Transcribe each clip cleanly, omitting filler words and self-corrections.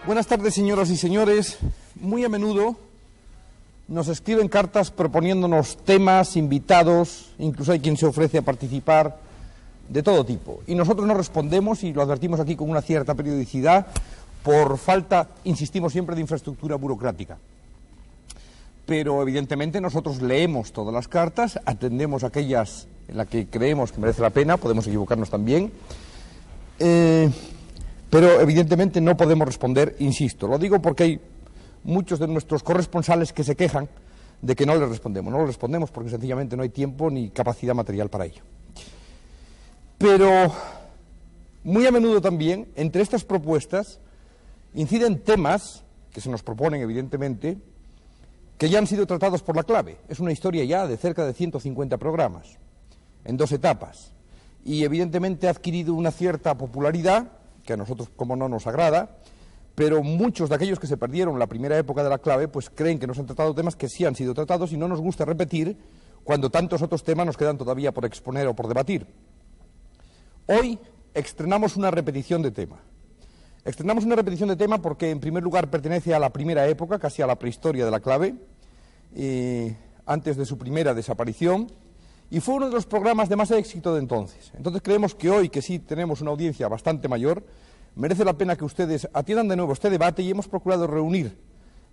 Buenas tardes, señoras y señores. Muy a menudo nos escriben cartas proponiéndonos temas, invitados, incluso hay quien se ofrece a participar, de todo tipo. Y nosotros no respondemos, y lo advertimos aquí con una cierta periodicidad, por falta, insistimos siempre, de infraestructura burocrática. Pero evidentemente nosotros leemos todas las cartas, atendemos aquellas en las que creemos que merece la pena, podemos equivocarnos también, pero evidentemente no podemos responder, insisto. Lo digo porque hay muchos de nuestros corresponsales que se quejan de que no les respondemos. No les respondemos porque sencillamente no hay tiempo ni capacidad material para ello. Pero muy a menudo también, entre estas propuestas, inciden temas que se nos proponen, evidentemente, que ya han sido tratados por La Clave. Es una historia ya de cerca de 150 programas, en 2 etapas, y evidentemente ha adquirido una cierta popularidad, que a nosotros, como no, nos agrada, pero muchos de aquellos que se perdieron la primera época de La Clave, pues creen que no se han tratado temas que sí han sido tratados y no nos gusta repetir cuando tantos otros temas nos quedan todavía por exponer o por debatir. Hoy estrenamos una repetición de tema. Estrenamos una repetición de tema porque, en primer lugar, pertenece a la primera época, casi a la prehistoria de La Clave, antes de su primera desaparición, y fue uno de los programas de más éxito de entonces. Entonces creemos que hoy, que sí tenemos una audiencia bastante mayor, merece la pena que ustedes atiendan de nuevo este debate, y hemos procurado reunir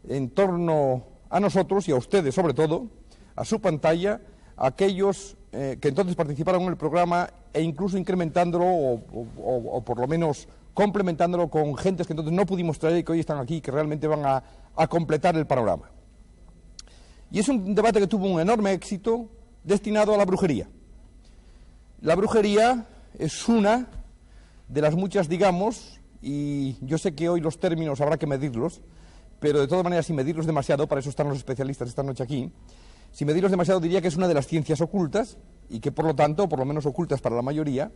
en torno a nosotros y a ustedes, sobre todo, a su pantalla, a aquellos que entonces participaron en el programa e incluso incrementándolo o por lo menos complementándolo con gentes que entonces no pudimos traer y que hoy están aquí y que realmente van a completar el panorama. Y es un debate que tuvo un enorme éxito destinado a la brujería. La brujería es una de las muchas, digamos, y yo sé que hoy los términos habrá que medirlos, pero de todas maneras, sin medirlos demasiado, para eso están los especialistas esta noche aquí, sin medirlos demasiado diría que es una de las ciencias ocultas, y que por lo tanto, por lo menos ocultas para la mayoría,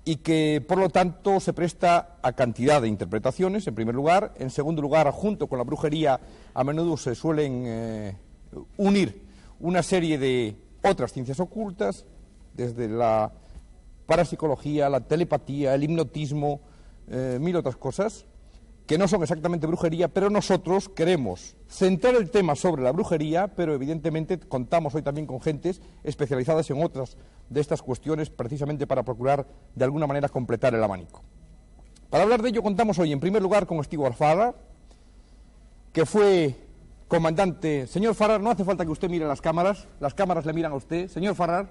y que por lo tanto se presta a cantidad de interpretaciones, en primer lugar. En segundo lugar, junto con la brujería, a menudo se suelen unir una serie de otras ciencias ocultas, desde la parapsicología, la telepatía, el hipnotismo, mil otras cosas, que no son exactamente brujería, pero nosotros queremos centrar el tema sobre la brujería, pero evidentemente contamos hoy también con gentes especializadas en otras de estas cuestiones, precisamente para procurar de alguna manera completar el abanico. Para hablar de ello contamos hoy en primer lugar con Stewart Farrar, que fue comandante. Señor Farrar, no hace falta que usted mire las cámaras le miran a usted. Señor Farrar,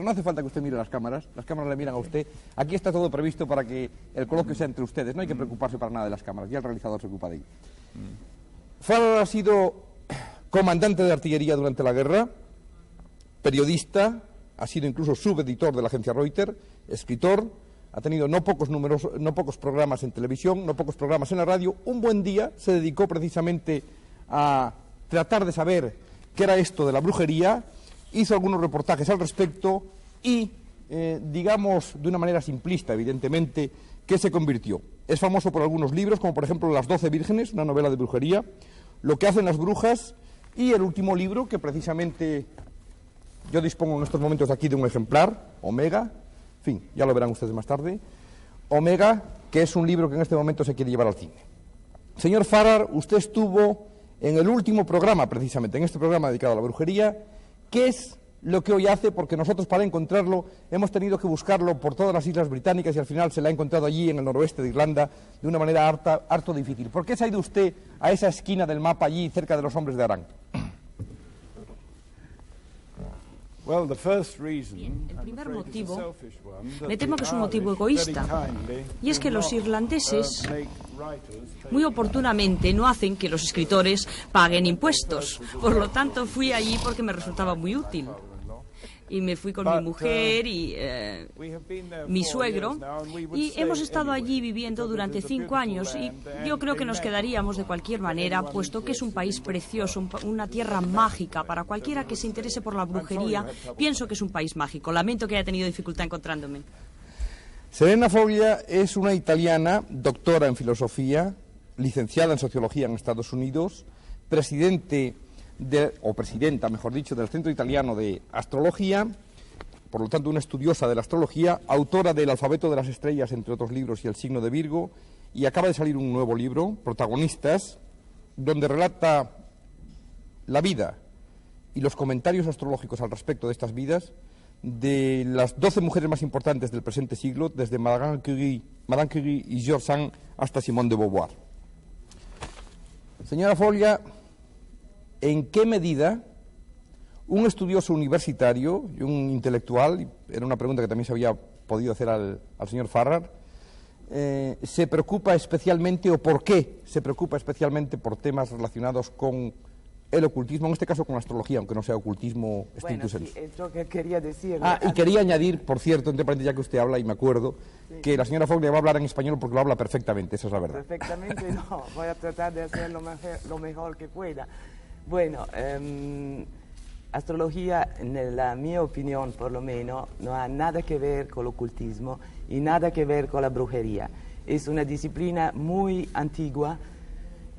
no hace falta que usted mire las cámaras le miran a usted. Aquí está todo previsto para que el coloquio sea entre ustedes, no hay que preocuparse para nada de las cámaras, ya el realizador se ocupa de ello. Farrar ha sido comandante de artillería durante la guerra, periodista, ha sido incluso subeditor de la agencia Reuters, escritor, ha tenido no pocos programas en televisión, no pocos programas en la radio. Un buen día se dedicó precisamente a tratar de saber qué era esto de la brujería, hizo algunos reportajes al respecto y, digamos, de una manera simplista, evidentemente, ¿qué se convirtió? Es famoso por algunos libros, como por ejemplo Las 12 Vírgenes, una novela de brujería, Lo que hacen las brujas, y el último libro, que precisamente yo dispongo en estos momentos aquí de un ejemplar, Omega, en fin, ya lo verán ustedes más tarde, Omega, que es un libro que en este momento se quiere llevar al cine. Señor Farrar, usted estuvo en el último programa, precisamente, en este programa dedicado a la brujería. ¿Qué es lo que hoy hace? Porque nosotros, para encontrarlo, hemos tenido que buscarlo por todas las islas británicas y al final se la ha encontrado allí en el noroeste de Irlanda de una manera harto difícil. ¿Por qué se ha ido usted a esa esquina del mapa allí, cerca de los hombres de Arán? Bien, el primer motivo, me temo que es un motivo egoísta, y es que los irlandeses muy oportunamente no hacen que los escritores paguen impuestos. Por lo tanto, fui allí porque me resultaba muy útil. Y me fui con mi mujer y mi suegro, y hemos estado allí viviendo durante 5 años, y yo creo que nos quedaríamos de cualquier manera, puesto que es un país precioso, una tierra mágica. Para cualquiera que se interese por la brujería, pienso que es un país mágico. Lamento que haya tenido dificultad encontrándome. Serena Foglia es una italiana, doctora en filosofía, licenciada en sociología en Estados Unidos, presidenta, mejor dicho, del Centro Italiano de Astrología, por lo tanto una estudiosa de la astrología, autora del Alfabeto de las Estrellas, entre otros libros, y El signo de Virgo, y acaba de salir un nuevo libro, Protagonistas, donde relata la vida y los comentarios astrológicos al respecto de estas vidas de las 12 mujeres más importantes del presente siglo, desde Madame Curie y George Sand hasta Simone de Beauvoir. Señora Foglia, ¿en qué medida un estudioso universitario y un intelectual, y era una pregunta que también se había podido hacer al señor Farrar, se preocupa especialmente, o por qué se preocupa especialmente por temas relacionados con el ocultismo, en este caso con la astrología, aunque no sea ocultismo estricto sensu? Sí, es lo que quería decir. Y quería añadir, por cierto, entre paréntesis, ya que usted habla, y me acuerdo, sí, que la señora Foglia va a hablar en español porque lo habla perfectamente, esa es la verdad. Perfectamente no, voy a tratar de hacer lo mejor que pueda. Bueno, astrología, en la mi opinión por lo menos, no ha nada que ver con el ocultismo y nada que ver con la brujería. Es una disciplina muy antigua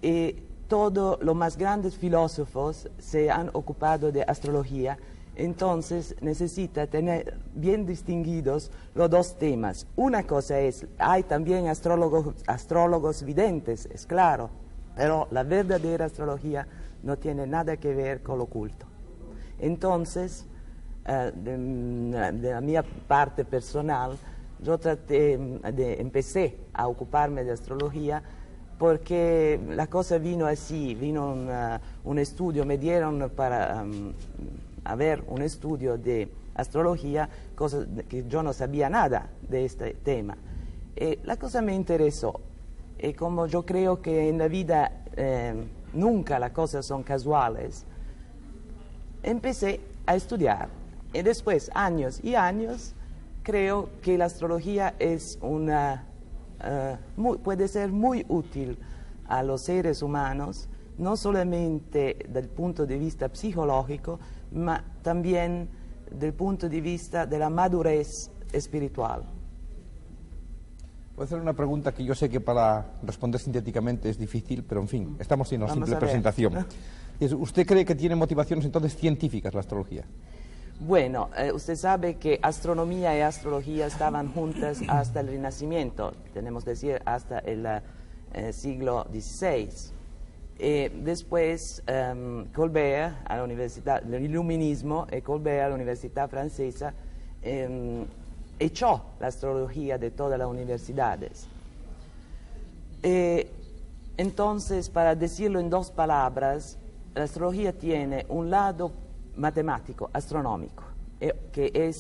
y todos los más grandes filósofos se han ocupado de astrología, entonces necesita tener bien distinguidos los dos temas. Una cosa es, hay también astrólogos videntes, es claro, pero la verdadera astrología no tiene nada que ver con lo oculto. Entonces, de la mi parte personal, yo empecé a ocuparme de astrología porque la cosa vino así, vino un estudio, me dieron para ver un estudio de astrología, cosa que yo no sabía nada de este tema. La cosa me interesó, y como yo creo que en la vida nunca las cosas son casuales, empecé a estudiar y después, años y años, creo que la astrología es puede ser muy útil a los seres humanos, no solamente del punto de vista psicológico, ma también del punto de vista de la madurez espiritual. Voy a hacer una pregunta que yo sé que para responder sintéticamente es difícil, pero en fin, estamos en una simple presentación. ¿Usted cree que tiene motivaciones entonces científicas la astrología? Bueno, usted sabe que astronomía y astrología estaban juntas hasta el Renacimiento, tenemos que decir hasta el siglo XVI. Después Colbert a la universidad, el iluminismo, y Colbert a la Universidad Francesa echó la astrología de todas las universidades. Entonces, para decirlo en dos palabras, la astrología tiene un lado matemático, astronómico, que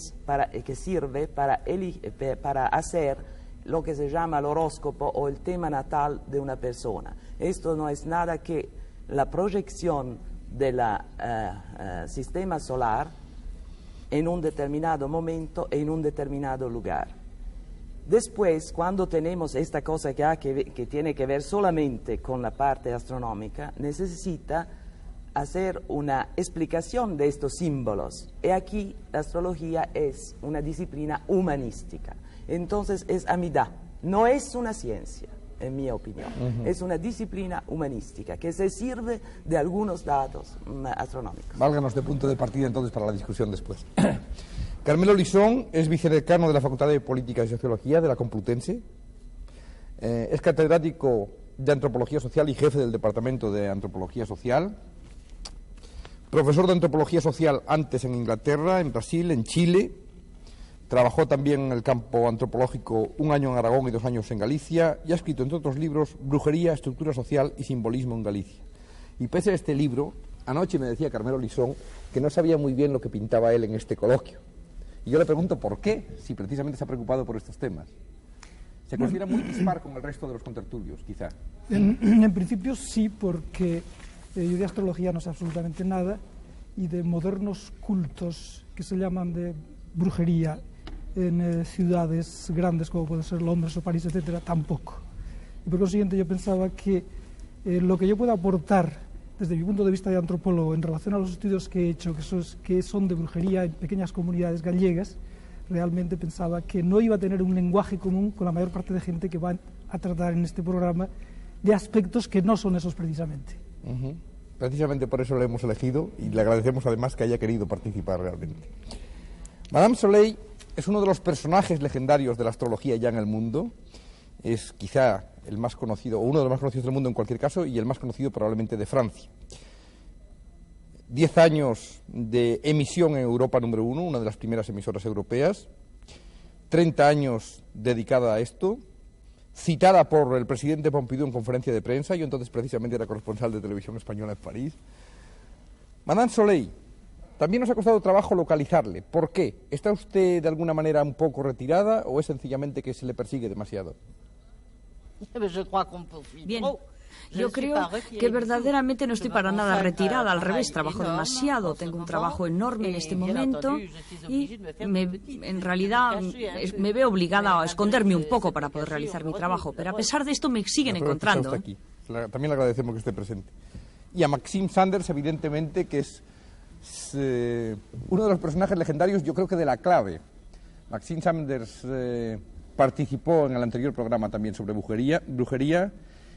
sirve para hacer lo que se llama el horóscopo o el tema natal de una persona. Esto no es nada que la proyección del sistema solar en un determinado momento en un determinado lugar. Después, cuando tenemos esta cosa que tiene que ver solamente con la parte astronómica, necesita hacer una explicación de estos símbolos. Y aquí la astrología es una disciplina humanística. Entonces es amidad, no es una ciencia, en mi opinión. Es una disciplina humanística que se sirve de algunos datos astronómicos. Válganos de punto de partida entonces para la discusión después. Carmelo Lisón es vicedecano de la Facultad de Política y Sociología de la Complutense. Es catedrático de Antropología Social y jefe del Departamento de Antropología Social. Profesor de Antropología Social antes en Inglaterra, en Brasil, en Chile. Trabajó también en el campo antropológico 1 año en Aragón y 2 años en Galicia y ha escrito, entre otros libros, Brujería, Estructura Social y Simbolismo en Galicia. Y pese a este libro, anoche me decía Carmelo Lisón que no sabía muy bien lo que pintaba él en este coloquio. Y yo le pregunto por qué, si precisamente se ha preocupado por estos temas. ¿Se considera muy dispar con el resto de los contertulios, quizá? En principio sí, porque yo de astrología no sé absolutamente nada y de modernos cultos que se llaman de brujería en ciudades grandes como pueden ser Londres o París, etcétera, tampoco. Y por consiguiente yo pensaba que lo que yo puedo aportar desde mi punto de vista de antropólogo en relación a los estudios que he hecho, que son de brujería en pequeñas comunidades gallegas, realmente pensaba que no iba a tener un lenguaje común con la mayor parte de gente que va a tratar en este programa de aspectos que no son esos precisamente. Precisamente por eso lo hemos elegido y le agradecemos además que haya querido participar realmente. Madame Soleil es uno de los personajes legendarios de la astrología ya en el mundo. Es quizá el más conocido, o uno de los más conocidos del mundo en cualquier caso, y el más conocido probablemente de Francia. 10 años de emisión en Europa número 1, una de las primeras emisoras europeas, 30 años dedicada a esto, citada por el presidente Pompidou en conferencia de prensa, yo entonces precisamente era corresponsal de Televisión Española en París. Madame Soleil, también nos ha costado trabajo localizarle. ¿Por qué? ¿Está usted de alguna manera un poco retirada o es sencillamente que se le persigue demasiado? Bien, yo creo que verdaderamente no estoy para nada retirada, al revés, trabajo demasiado, tengo un trabajo enorme en este momento y en realidad me veo obligada a esconderme un poco para poder realizar mi trabajo, pero a pesar de esto me siguen encontrando. Aquí. También le agradecemos que esté presente. Y a Maxime Sanders, evidentemente, que es uno de los personajes legendarios, yo creo que de la clave. Maxime Sanders participó en el anterior programa también sobre brujería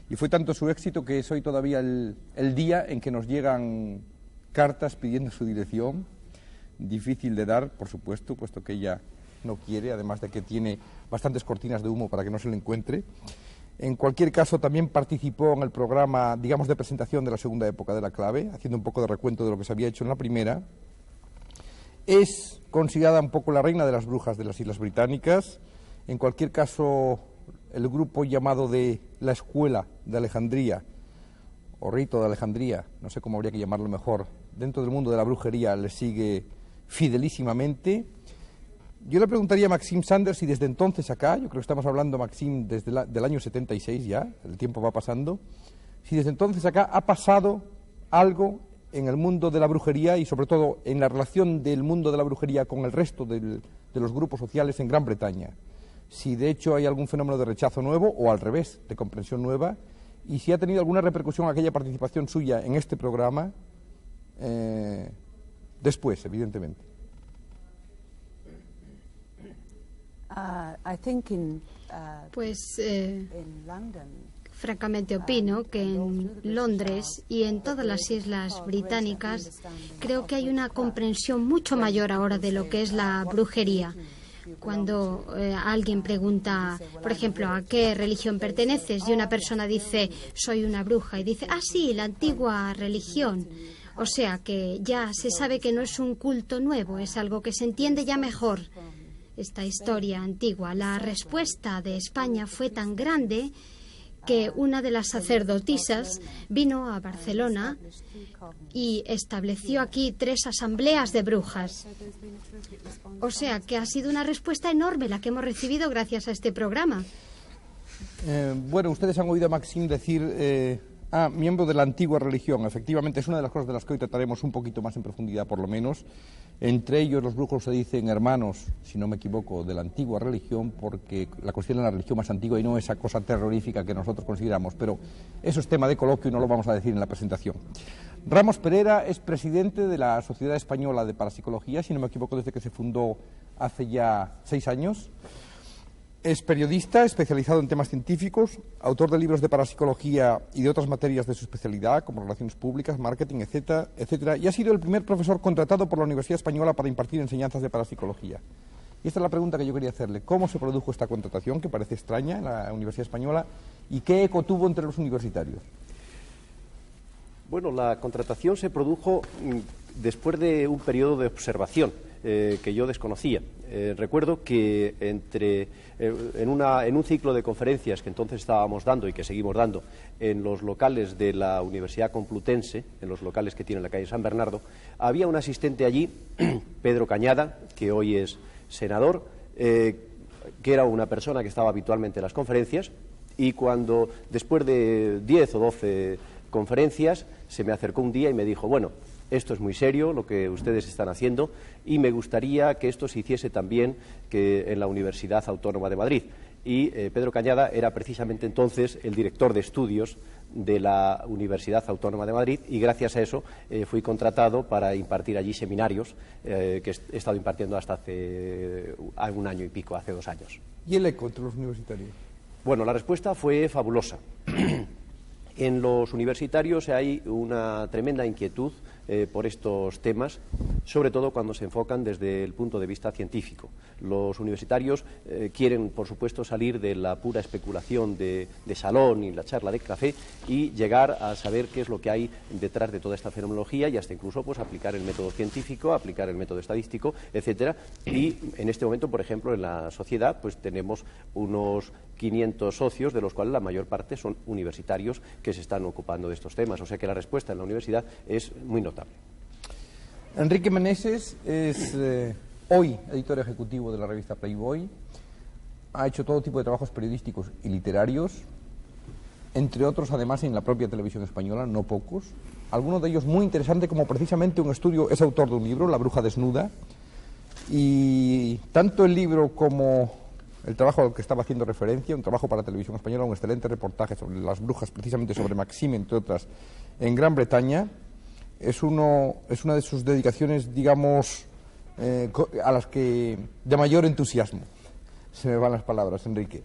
y fue tanto su éxito que es hoy todavía el día en que nos llegan cartas pidiendo su dirección, difícil de dar, por supuesto, puesto que ella no quiere, además de que tiene bastantes cortinas de humo para que no se le encuentre. En cualquier caso, también participó en el programa, digamos, de presentación de la segunda época de la clave, haciendo un poco de recuento de lo que se había hecho en la primera. Es considerada un poco la reina de las brujas de las Islas Británicas. En cualquier caso, el grupo llamado de la Escuela de Alejandría, o Rito de Alejandría, no sé cómo habría que llamarlo mejor, dentro del mundo de la brujería le sigue fidelísimamente. Yo le preguntaría a Maxime Sanders si desde entonces acá, yo creo que estamos hablando, Maxime, desde del año 76 ya, el tiempo va pasando, si desde entonces acá ha pasado algo en el mundo de la brujería y sobre todo en la relación del mundo de la brujería con el resto de los grupos sociales en Gran Bretaña. Si de hecho hay algún fenómeno de rechazo nuevo o al revés, de comprensión nueva, y si ha tenido alguna repercusión aquella participación suya en este programa después, evidentemente. Pues francamente opino que en Londres y en todas las islas británicas creo que hay una comprensión mucho mayor ahora de lo que es la brujería. Cuando alguien pregunta, por ejemplo, ¿a qué religión perteneces? Y una persona dice, soy una bruja, y dice, ah, sí, la antigua religión. O sea que ya se sabe que no es un culto nuevo, es algo que se entiende ya mejor, esta historia antigua. La respuesta de España fue tan grande que una de las sacerdotisas vino a Barcelona y estableció aquí 3 asambleas de brujas. O sea que ha sido una respuesta enorme la que hemos recibido gracias a este programa. Bueno, ustedes han oído a Maxime decir, miembro de la antigua religión. Efectivamente, es una de las cosas de las que hoy trataremos un poquito más en profundidad, por lo menos. Entre ellos, los brujos se dicen hermanos, si no me equivoco, de la antigua religión, porque la consideran la religión más antigua y no esa cosa terrorífica que nosotros consideramos. Pero eso es tema de coloquio y no lo vamos a decir en la presentación. Ramos Pereira es presidente de la Sociedad Española de Parapsicología, si no me equivoco, desde que se fundó hace ya 6 años. Es periodista especializado en temas científicos, autor de libros de parapsicología y de otras materias de su especialidad, como relaciones públicas, marketing, etcétera, etcétera, y ha sido el primer profesor contratado por la Universidad Española para impartir enseñanzas de parapsicología. Y esta es la pregunta que yo quería hacerle. ¿Cómo se produjo esta contratación, que parece extraña, en la Universidad Española, y qué eco tuvo entre los universitarios? Bueno, la contratación se produjo después de un periodo de observación que yo desconocía. Recuerdo que en un ciclo de conferencias que entonces estábamos dando y que seguimos dando en los locales de la Universidad Complutense, en los locales que tiene en la calle San Bernardo, había un asistente allí, Pedro Cañada, que hoy es senador, que era una persona que estaba habitualmente en las conferencias, y cuando después de 10 o 12 conferencias se me acercó un día y me dijo, bueno, esto es muy serio lo que ustedes están haciendo y me gustaría que esto se hiciese también que en la Universidad Autónoma de Madrid. Y Pedro Cañada era precisamente entonces el director de estudios de la Universidad Autónoma de Madrid y gracias a eso fui contratado para impartir allí seminarios que he estado impartiendo hasta hace un año y pico, hace 2 años. ¿Y el eco entre los universitarios? Bueno, la respuesta fue fabulosa. En los universitarios hay una tremenda inquietud por estos temas, sobre todo cuando se enfocan desde el punto de vista científico. Los universitarios quieren, por supuesto, salir de la pura especulación de salón y la charla de café y llegar a saber qué es lo que hay detrás de toda esta fenomenología y hasta incluso pues aplicar el método científico, aplicar el método estadístico, etcétera. Y en este momento, por ejemplo, en la sociedad pues tenemos unos 500 socios, de los cuales la mayor parte son universitarios que se están ocupando de estos temas. O sea que la respuesta en la universidad es muy notable. Enrique Meneses es hoy editor ejecutivo de la revista Playboy. Ha hecho todo tipo de trabajos periodísticos y literarios, entre otros, además, en la propia televisión española, no pocos. Algunos de ellos muy interesantes, como precisamente un estudio, es autor de un libro, La bruja desnuda, y tanto el libro como el trabajo al que estaba haciendo referencia, un trabajo para Televisión Española, un excelente reportaje sobre las brujas, precisamente sobre Maxime, entre otras, en Gran Bretaña, es una de sus dedicaciones, digamos, a las que de mayor entusiasmo. Se me van las palabras, Enrique.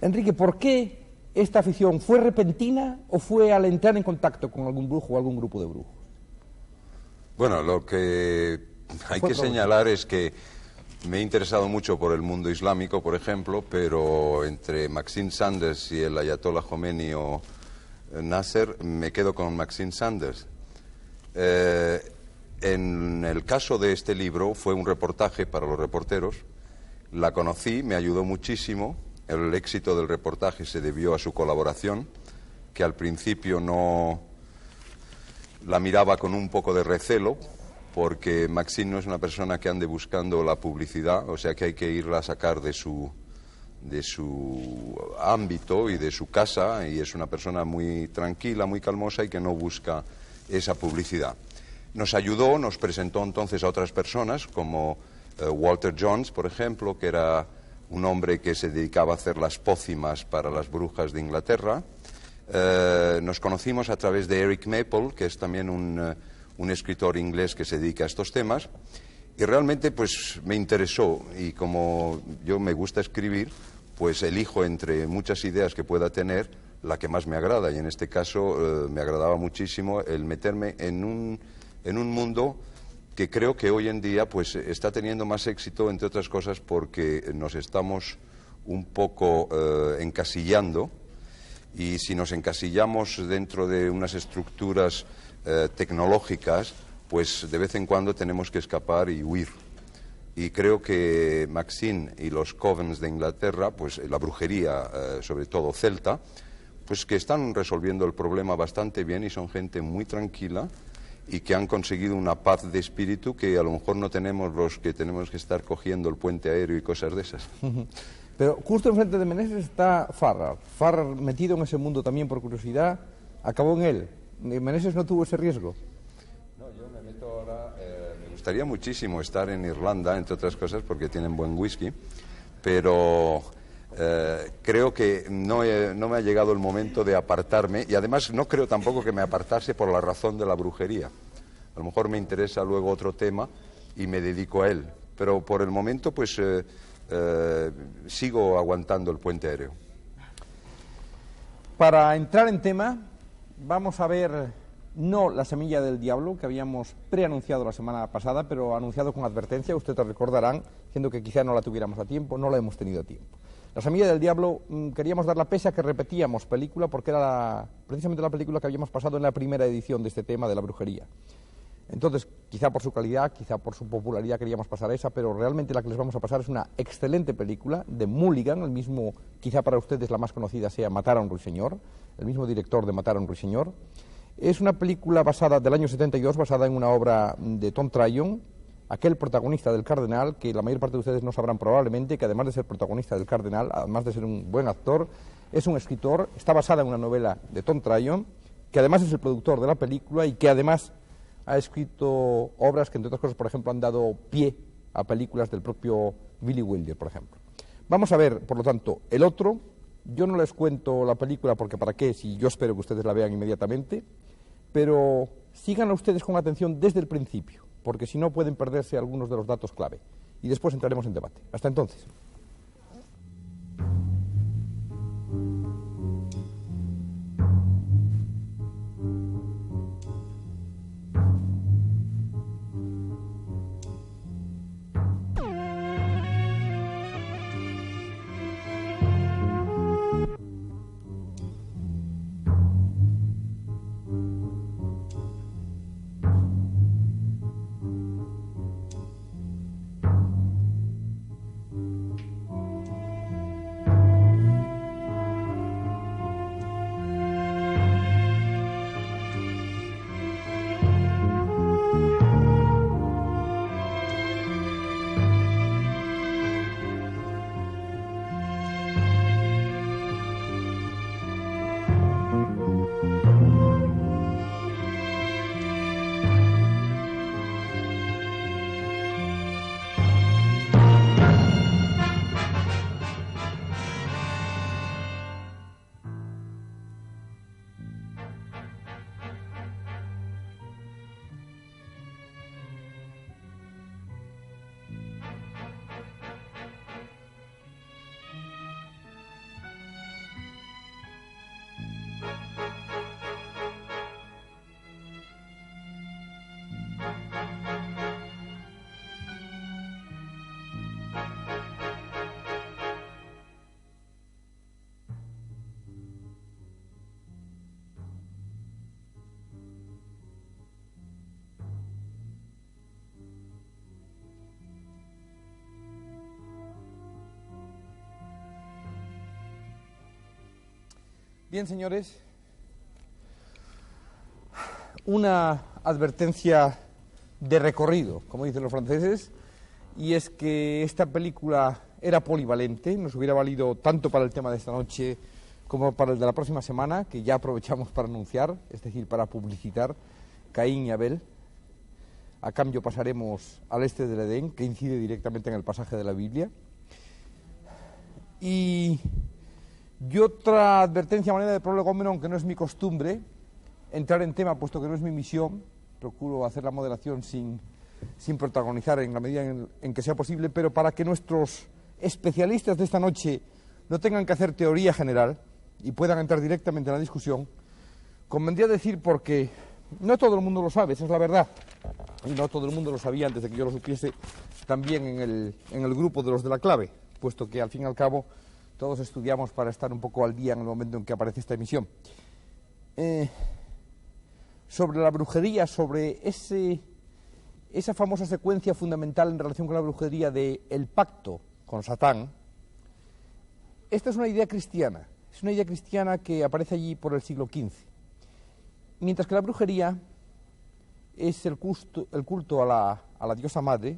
Enrique, ¿por qué esta afición fue repentina o fue al entrar en contacto con algún brujo o algún grupo de brujos? Bueno, lo que hay que señalar es que me he interesado mucho por el mundo islámico, por ejemplo, pero entre Maxine Sanders y el Ayatollah Khomeini o Nasser, me quedo con Maxine Sanders. En el caso de este libro fue un reportaje para los reporteros. La conocí, me ayudó muchísimo. El éxito del reportaje se debió a su colaboración, que al principio no la miraba con un poco de recelo, porque Maxine no es una persona que ande buscando la publicidad, o sea que hay que irla a sacar de su ámbito y de su casa, y es una persona muy tranquila, muy calmosa y que no busca esa publicidad. Nos ayudó, nos presentó entonces a otras personas, como Walter Jones, por ejemplo, que era un hombre que se dedicaba a hacer las pócimas para las brujas de Inglaterra. Nos conocimos a través de Eric Maple, que es también un escritor inglés que se dedica a estos temas, y realmente pues me interesó, y como yo me gusta escribir, pues elijo entre muchas ideas que pueda tener la que más me agrada, y en este caso me agradaba muchísimo el meterme en un mundo que creo que hoy en día pues está teniendo más éxito, entre otras cosas porque nos estamos un poco encasillando, y si nos encasillamos dentro de unas estructuras tecnológicas, pues de vez en cuando tenemos que escapar y huir. Y creo que Maxine y los covens de Inglaterra, pues la brujería, sobre todo celta, pues que están resolviendo el problema bastante bien y son gente muy tranquila y que han conseguido una paz de espíritu que a lo mejor no tenemos los que tenemos que estar cogiendo el puente aéreo y cosas de esas. Pero justo enfrente de Meneses está Farrar. Farrar, metido en ese mundo también por curiosidad, acabó en él. ¿Meneses no tuvo ese riesgo? No, yo me meto ahora... me gustaría muchísimo estar en Irlanda, entre otras cosas, porque tienen buen whisky, pero creo que no me ha llegado el momento de apartarme, y además no creo tampoco que me apartase por la razón de la brujería. A lo mejor me interesa luego otro tema y me dedico a él, pero por el momento pues sigo aguantando el puente aéreo. Para entrar en tema, vamos a ver no La semilla del diablo, que habíamos preanunciado la semana pasada, pero anunciado con advertencia. Ustedes lo recordarán, diciendo que quizá no la tuviéramos a tiempo. No la hemos tenido a tiempo. La semilla del diablo queríamos dar la pese a que repetíamos película, porque era precisamente la película que habíamos pasado en la primera edición de este tema de la brujería. Entonces, quizá por su calidad, quizá por su popularidad queríamos pasar esa, pero realmente la que les vamos a pasar es una excelente película de Mulligan, el mismo, quizá para ustedes la más conocida sea Matar a un ruiseñor, el mismo director de Matar a un ruiseñor. Es una película basada del año 72, basada en una obra de Tom Tryon, aquel protagonista del Cardenal, que la mayor parte de ustedes no sabrán probablemente, que además de ser protagonista del Cardenal, además de ser un buen actor, es un escritor. Está basada en una novela de Tom Tryon, que además es el productor de la película y que además ha escrito obras que, entre otras cosas, por ejemplo, han dado pie a películas del propio Billy Wilder, por ejemplo. Vamos a ver, por lo tanto, el otro. Yo no les cuento la película porque para qué, si yo espero que ustedes la vean inmediatamente, pero síganla ustedes con atención desde el principio, porque si no pueden perderse algunos de los datos clave. Y después entraremos en debate. Hasta entonces. Bien, señores, una advertencia de recorrido, como dicen los franceses, y es que esta película era polivalente, nos hubiera valido tanto para el tema de esta noche como para el de la próxima semana, que ya aprovechamos para anunciar, es decir, para publicitar Caín y Abel. A cambio pasaremos al este del Edén, que incide directamente en el pasaje de la Biblia. Y otra advertencia a manera de prolegómeno, aunque no es mi costumbre entrar en tema, puesto que no es mi misión, procuro hacer la moderación sin protagonizar en la medida en que sea posible, pero para que nuestros especialistas de esta noche no tengan que hacer teoría general y puedan entrar directamente en la discusión, convendría decir, porque no todo el mundo lo sabe, esa es la verdad, y no todo el mundo lo sabía antes de que yo lo supiese, también en el grupo de los de la clave, puesto que al fin y al cabo todos estudiamos para estar un poco al día en el momento en que aparece esta emisión. Sobre la brujería, sobre esa famosa secuencia fundamental en relación con la brujería de el pacto con Satán, esta es una idea cristiana que aparece allí por el siglo XV, mientras que la brujería es el culto a la diosa madre,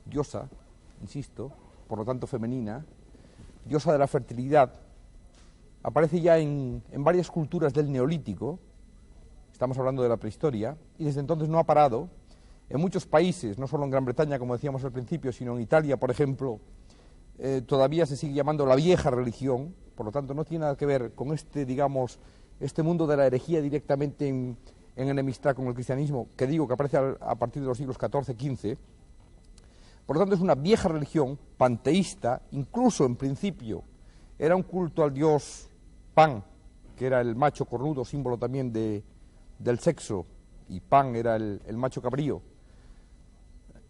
diosa, insisto, por lo tanto femenina, diosa de la fertilidad. Aparece ya en varias culturas del Neolítico, estamos hablando de la prehistoria, y desde entonces no ha parado. En muchos países, no solo en Gran Bretaña, como decíamos al principio, sino en Italia, por ejemplo, todavía se sigue llamando la vieja religión, por lo tanto no tiene nada que ver con este mundo de la herejía directamente en enemistad con el cristianismo, que digo que aparece a partir de los siglos XIV, XV. Por lo tanto es una vieja religión panteísta, incluso en principio era un culto al dios Pan, que era el macho cornudo, símbolo también del sexo, y Pan era el macho cabrío.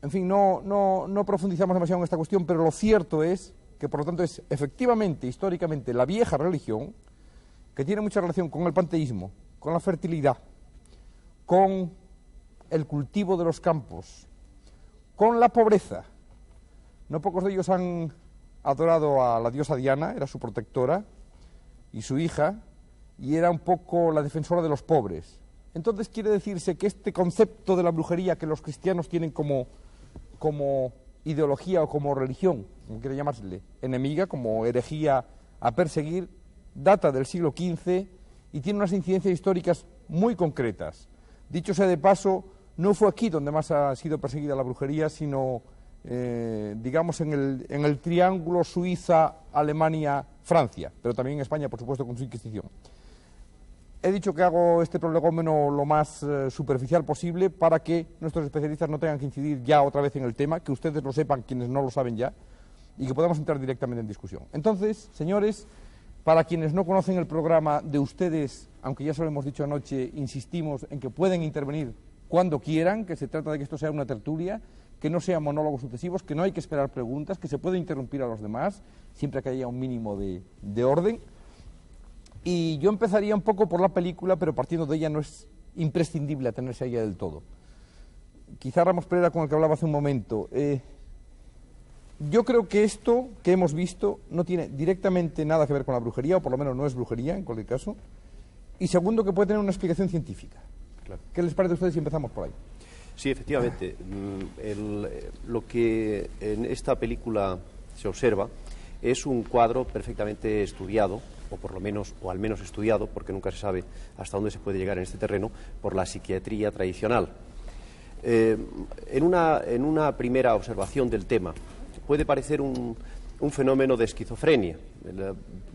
En fin, no profundizamos demasiado en esta cuestión, pero lo cierto es que por lo tanto es efectivamente, históricamente, la vieja religión, que tiene mucha relación con el panteísmo, con la fertilidad, con el cultivo de los campos, con la pobreza. No pocos de ellos han adorado a la diosa Diana, era su protectora, y su hija, y era un poco la defensora de los pobres. Entonces quiere decirse que este concepto de la brujería que los cristianos tienen como ideología o como religión, como quiere llamársele, enemiga, como herejía a perseguir, data del siglo XV y tiene unas incidencias históricas muy concretas. Dicho sea de paso, no fue aquí donde más ha sido perseguida la brujería, sino, digamos, en el triángulo Suiza, Alemania, Francia, pero también en España, por supuesto, con su Inquisición. He dicho que hago este prolegómeno lo más superficial posible para que nuestros especialistas no tengan que incidir ya otra vez en el tema, que ustedes lo sepan, quienes no lo saben ya, y que podamos entrar directamente en discusión. Entonces, señores, para quienes no conocen el programa de ustedes, aunque ya se lo hemos dicho anoche, insistimos en que pueden intervenir cuando quieran, que se trata de que esto sea una tertulia, que no sean monólogos sucesivos, que no hay que esperar preguntas, que se puede interrumpir a los demás, siempre que haya un mínimo de orden. Y yo empezaría un poco por la película, pero partiendo de ella no es imprescindible atenerse a ella del todo. Quizá Ramos Pereira, con el que hablaba hace un momento. Yo creo que esto que hemos visto no tiene directamente nada que ver con la brujería, o por lo menos no es brujería, en cualquier caso. Y segundo, que puede tener una explicación científica. Claro. ¿Qué les parece a ustedes si empezamos por ahí? Sí, efectivamente. Lo que en esta película se observa es un cuadro perfectamente estudiado, o al menos estudiado, porque nunca se sabe hasta dónde se puede llegar en este terreno, por la psiquiatría tradicional. En una primera observación del tema puede parecer un fenómeno de esquizofrenia,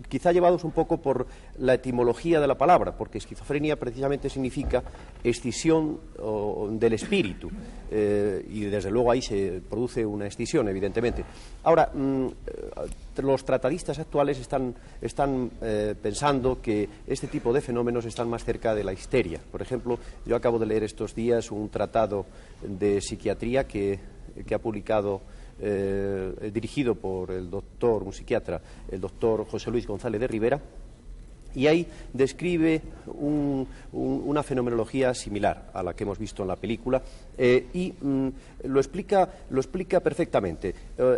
quizá llevados un poco por la etimología de la palabra, porque esquizofrenia precisamente significa escisión del espíritu, y desde luego ahí se produce una escisión, evidentemente. Ahora, los tratadistas actuales están pensando que este tipo de fenómenos están más cerca de la histeria. Por ejemplo, yo acabo de leer estos días un tratado de psiquiatría que ha publicado, dirigido por un psiquiatra, el doctor José Luis González de Rivera, y ahí describe una fenomenología similar a la que hemos visto en la película, y lo explica perfectamente.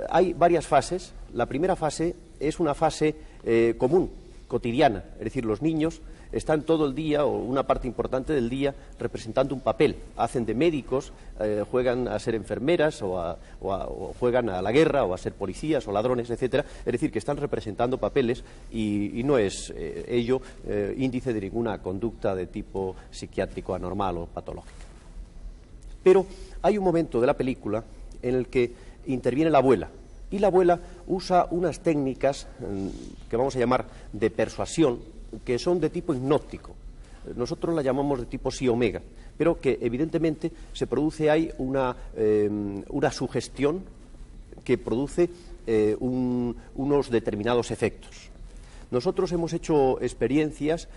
Hay varias fases. La primera fase es una fase común, cotidiana, es decir, los niños están todo el día o una parte importante del día representando un papel, hacen de médicos, juegan a ser enfermeras o juegan a la guerra o a ser policías o ladrones, etcétera, es decir, que están representando papeles y no es ello índice de ninguna conducta de tipo psiquiátrico anormal o patológica. Pero hay un momento de la película en el que interviene la abuela, y la abuela usa unas técnicas que vamos a llamar de persuasión, que son de tipo hipnótico. Nosotros la llamamos de tipo psi-omega, pero que evidentemente se produce ahí una sugestión que produce unos determinados efectos. Nosotros hemos hecho experiencias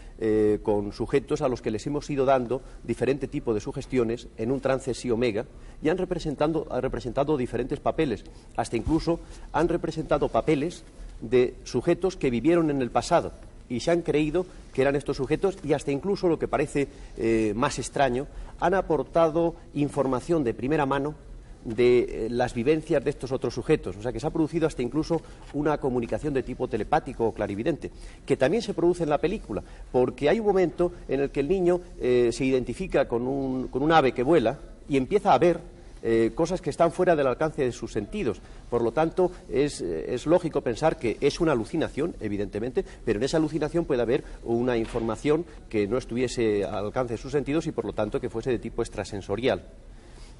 con sujetos a los que les hemos ido dando diferente tipo de sugestiones en un trance psi-omega y han representado diferentes papeles, hasta incluso han representado papeles de sujetos que vivieron en el pasado y se han creído que eran estos sujetos y hasta incluso, lo que parece más extraño, han aportado información de primera mano de las vivencias de estos otros sujetos. O sea, que se ha producido hasta incluso una comunicación de tipo telepático o clarividente, que también se produce en la película, porque hay un momento en el que el niño se identifica con un ave que vuela y empieza a ver cosas que están fuera del alcance de sus sentidos. Por lo tanto, es lógico pensar que es una alucinación, evidentemente, pero en esa alucinación puede haber una información que no estuviese al alcance de sus sentidos y, por lo tanto, que fuese de tipo extrasensorial.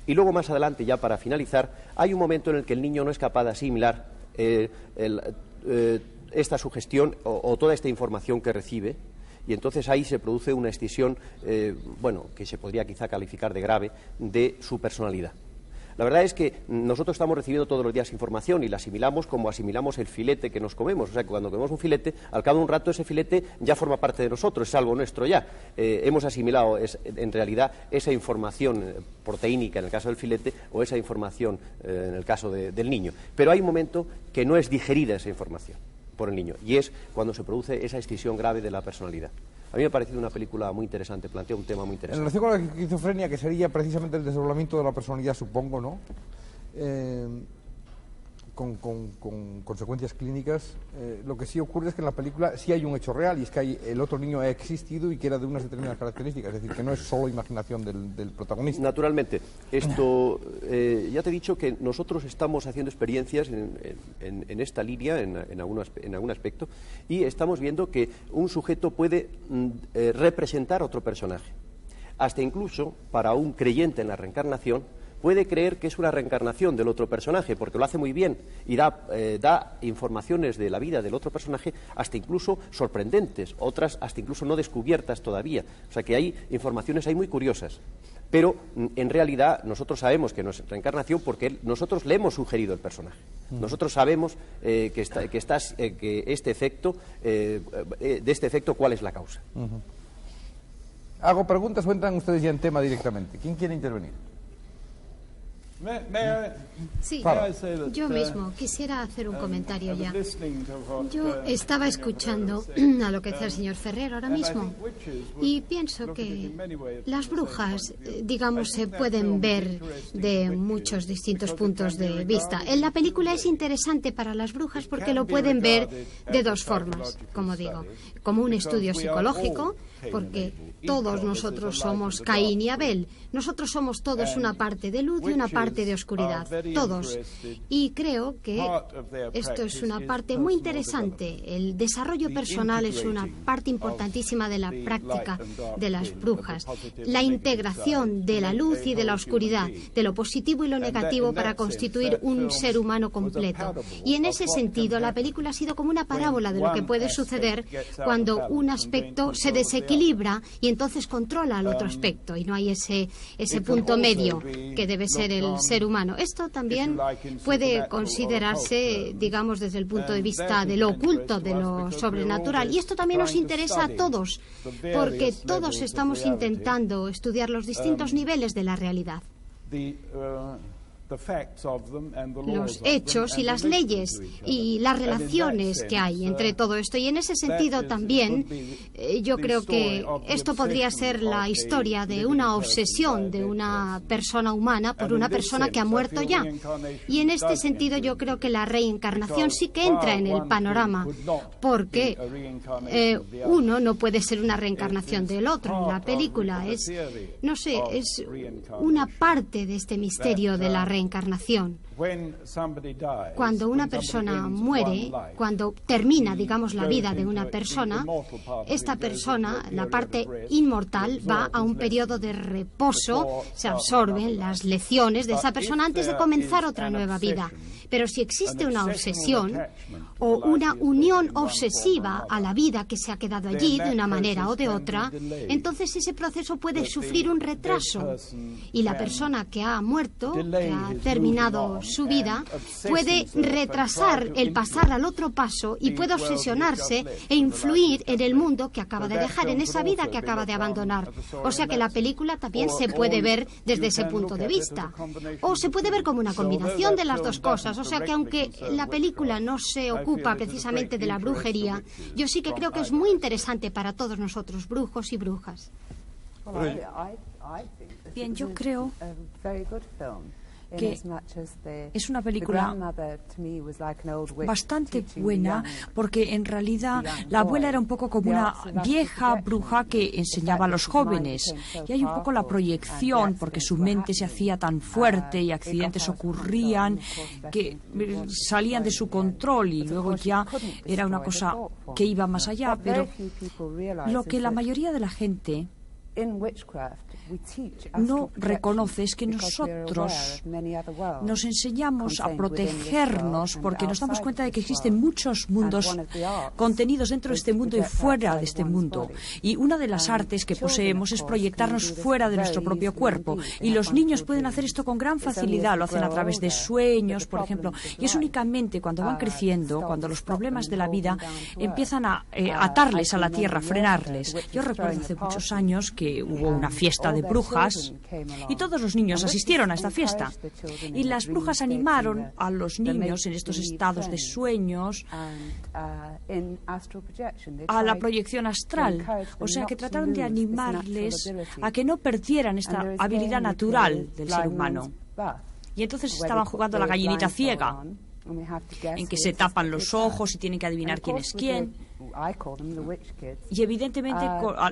Y luego, más adelante, ya para finalizar, hay un momento en el que el niño no es capaz de asimilar esta sugestión o toda esta información que recibe, y entonces ahí se produce una escisión, que se podría quizá calificar de grave, de su personalidad. La verdad es que nosotros estamos recibiendo todos los días información y la asimilamos como asimilamos el filete que nos comemos. O sea, que cuando comemos un filete, al cabo de un rato ese filete ya forma parte de nosotros, es algo nuestro ya. Hemos asimilado en realidad esa información proteínica en el caso del filete o esa información en el caso del niño. Pero hay un momento que no es digerida esa información por el niño y es cuando se produce esa escisión grave de la personalidad. A mí me ha parecido una película muy interesante, plantea un tema muy interesante. En relación con la esquizofrenia, que sería precisamente el desdoblamiento de la personalidad, supongo, ¿no? Con consecuencias clínicas, lo que sí ocurre es que en la película sí hay un hecho real, y es que el otro niño ha existido y que era de unas determinadas características, es decir, que no es solo imaginación del protagonista. Naturalmente. Esto, ya te he dicho que nosotros estamos haciendo experiencias en esta línea, en algún aspecto, y estamos viendo que un sujeto puede representar a otro personaje. Hasta incluso, para un creyente en la reencarnación, puede creer que es una reencarnación del otro personaje, porque lo hace muy bien y da informaciones de la vida del otro personaje, hasta incluso sorprendentes, otras hasta incluso no descubiertas todavía. O sea que hay informaciones ahí muy curiosas. Pero en realidad nosotros sabemos que no es reencarnación porque nosotros le hemos sugerido el personaje. Nosotros sabemos de este efecto, ¿cuál es la causa? Hago preguntas o entran ustedes ya en tema directamente. ¿Quién quiere intervenir? Sí, yo mismo quisiera hacer un comentario ya. Yo estaba escuchando a lo que decía el señor Ferrer ahora mismo y pienso que las brujas, digamos, se pueden ver de muchos distintos puntos de vista. En la película es interesante para las brujas porque lo pueden ver de dos formas, como digo, como un estudio psicológico, porque todos nosotros somos Caín y Abel. Nosotros somos todos una parte de luz y una parte de oscuridad, todos. Y creo que esto es una parte muy interesante. El desarrollo personal es una parte importantísima de la práctica de las brujas. La integración de la luz y de la oscuridad, de lo positivo y lo negativo para constituir un ser humano completo. Y en ese sentido, la película ha sido como una parábola de lo que puede suceder cuando un aspecto se desequilibra y entonces controla al otro aspecto y no hay ese punto medio que debe ser el ser humano. Esto también puede considerarse, digamos, desde el punto de vista de lo oculto, de lo sobrenatural. Y esto también nos interesa a todos, porque todos estamos intentando estudiar los distintos niveles de la realidad. los hechos y las leyes y las relaciones que hay entre todo esto. Y en ese sentido también yo creo que esto podría ser la historia de una obsesión de una persona humana por una persona que ha muerto ya. Y en este sentido yo creo que la reencarnación sí que entra en el panorama, porque uno no puede ser una reencarnación del otro. En la película es, no sé, es una parte de este misterio de la reencarnación. Cuando una persona muere, cuando termina, digamos, la vida de una persona, esta persona, la parte inmortal, va a un periodo de reposo, se absorben las lecciones de esa persona antes de comenzar otra nueva vida. Pero si existe una obsesión o una unión obsesiva a la vida que se ha quedado allí de una manera o de otra, entonces ese proceso puede sufrir un retraso. Y la persona que ha muerto, que ha terminado su vida, puede retrasar el pasar al otro paso y puede obsesionarse e influir en el mundo que acaba de dejar, en esa vida que acaba de abandonar. O sea que la película también se puede ver desde ese punto de vista. O se puede ver como una combinación de las dos cosas. O sea que aunque la película no se ocupa precisamente de la brujería, yo sí que creo que es muy interesante para todos nosotros, brujos y brujas. Bien, yo creo que es una película bastante buena, porque en realidad la abuela era un poco como una vieja bruja que enseñaba a los jóvenes, y hay un poco la proyección, porque su mente se hacía tan fuerte y accidentes ocurrían que salían de su control, y luego ya era una cosa que iba más allá. Pero lo que la mayoría de la gente no reconoce es que nosotros nos enseñamos a protegernos, porque nos damos cuenta de que existen muchos mundos contenidos dentro de este mundo y fuera de este mundo. Y una de las artes que poseemos es proyectarnos fuera de nuestro propio cuerpo. Y los niños pueden hacer esto con gran facilidad. Lo hacen a través de sueños, por ejemplo. Y es únicamente cuando van creciendo, cuando los problemas de la vida empiezan a atarles a la tierra, frenarles. Yo recuerdo hace muchos años que hubo una fiesta de brujas y todos los niños asistieron a esta fiesta, y las brujas animaron a los niños en estos estados de sueños a la proyección astral. O sea que trataron de animarles a que no perdieran esta habilidad natural del ser humano. Y entonces estaban jugando a la gallinita ciega, en que se tapan los ojos y tienen que adivinar quién es quién. Y evidentemente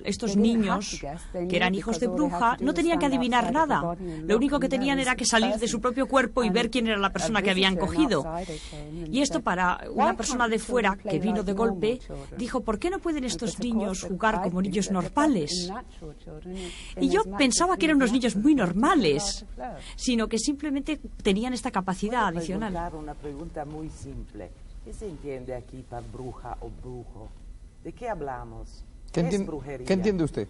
estos niños, que eran hijos de bruja, no tenían que adivinar nada. Lo único que tenían era que salir de su propio cuerpo y ver quién era la persona que habían cogido. Y esto, para una persona de fuera que vino de golpe, dijo: ¿por qué no pueden estos niños jugar como niños normales? Y yo pensaba que eran unos niños muy normales, sino que simplemente tenían esta capacidad adicional. Una pregunta muy simple. ¿Qué se entiende aquí por bruja o brujo? ¿De qué hablamos? ¿Qué es brujería? ¿Qué entiende usted?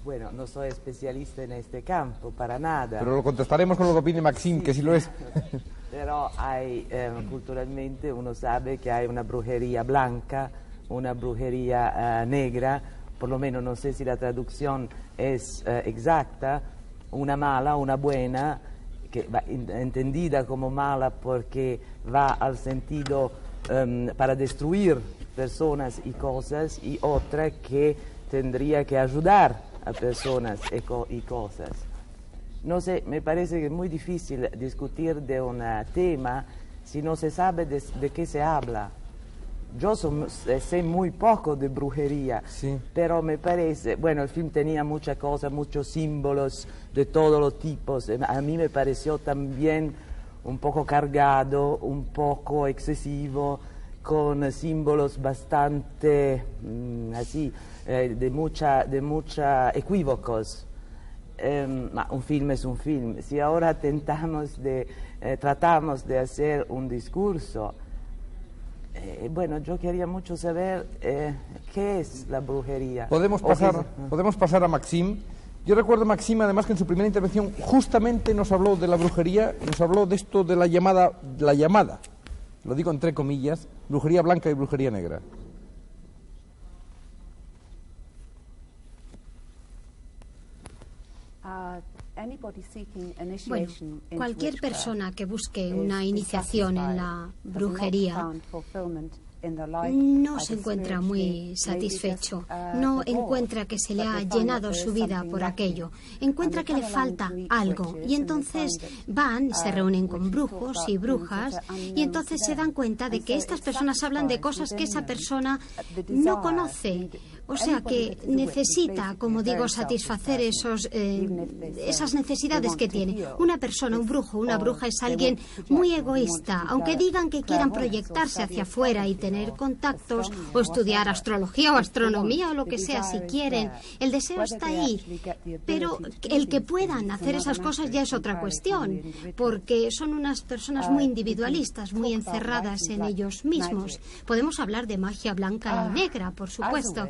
Bueno, no soy especialista en este campo, para nada. Pero lo contestaremos con lo que opine Maxim, que sí lo es. Pero hay, culturalmente uno sabe que hay una brujería blanca, una brujería negra, por lo menos no sé si la traducción es exacta, una mala, una buena, que va entendida como mala porque va al sentido para destruir personas y cosas, y otra que tendría que ayudar a personas y cosas. No sé, me parece que es muy difícil discutir de un tema si no se sabe de qué se habla. Yo sé muy poco de brujería, sí, pero me parece, bueno, el film tenía muchas cosas, muchos símbolos de todos los tipos. A mí me pareció también un poco cargado, un poco excesivo, con símbolos bastante así, de mucha equívocos. Ma un film es un film. Si ahora tratamos de hacer un discurso, bueno, yo quería mucho saber qué es la brujería. Podemos pasar a Maxim. Yo recuerdo, Maxim, además, que en su primera intervención justamente nos habló de la brujería, nos habló de esto de la llamada, lo digo entre comillas, brujería blanca y brujería negra. Bueno, cualquier persona que busque una iniciación en la brujería no se encuentra muy satisfecho, no encuentra que se le ha llenado su vida por aquello, encuentra que le falta algo y entonces van, se reúnen con brujos y brujas y entonces se dan cuenta de que estas personas hablan de cosas que esa persona no conoce. O sea que necesita, como digo, satisfacer esas necesidades que tiene. Una persona, un brujo, una bruja es alguien muy egoísta. Aunque digan que quieran proyectarse hacia afuera y tener contactos o estudiar astrología o astronomía o lo que sea si quieren, el deseo está ahí. Pero el que puedan hacer esas cosas ya es otra cuestión, porque son unas personas muy individualistas, muy encerradas en ellos mismos. Podemos hablar de magia blanca y negra, por supuesto.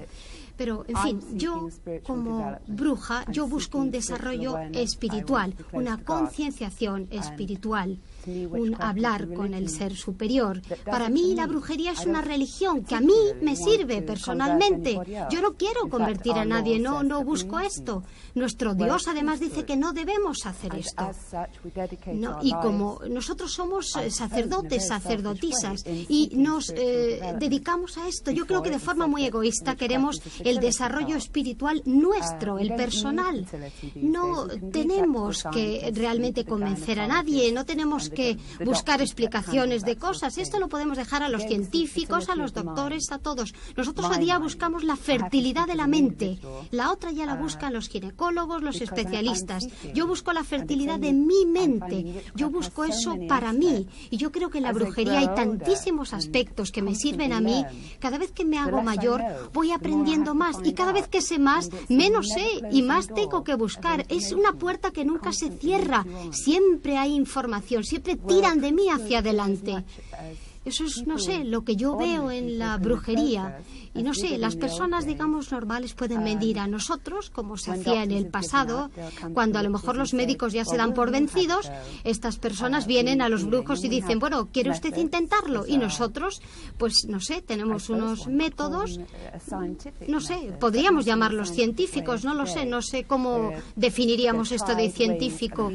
Pero, en fin, yo como bruja, yo busco un desarrollo espiritual, una concienciación espiritual, un hablar con el ser superior. Para mí la brujería es una religión que a mí me sirve personalmente. Yo no quiero convertir a nadie, no busco esto. Nuestro Dios además dice que no debemos hacer esto. No, y como nosotros somos sacerdotes, sacerdotisas, y nos dedicamos a esto, yo creo que de forma muy egoísta queremos el desarrollo espiritual nuestro, el personal. No tenemos que realmente convencer a nadie, no tenemos que buscar explicaciones de cosas. Esto lo podemos dejar a los científicos, a los doctores, a todos. Nosotros hoy día buscamos la fertilidad de la mente. La otra ya la buscan los ginecólogos, los especialistas. Yo busco la fertilidad de mi mente. Yo busco eso para mí. Y yo creo que en la brujería hay tantísimos aspectos que me sirven a mí. Cada vez que me hago mayor, voy aprendiendo más. Y cada vez que sé más, menos sé y más tengo que buscar. Es una puerta que nunca se cierra. Siempre hay información, siempre tiran de mí hacia adelante. Eso es, no sé, lo que yo veo en la brujería. Y no sé, las personas, digamos, normales pueden venir a nosotros, como se hacía en el pasado, cuando a lo mejor los médicos ya se dan por vencidos, estas personas vienen a los brujos y dicen, bueno, ¿quiere usted intentarlo? Y nosotros, pues, no sé, tenemos unos métodos, no sé, podríamos llamarlos científicos, no lo sé, no sé cómo definiríamos esto de científico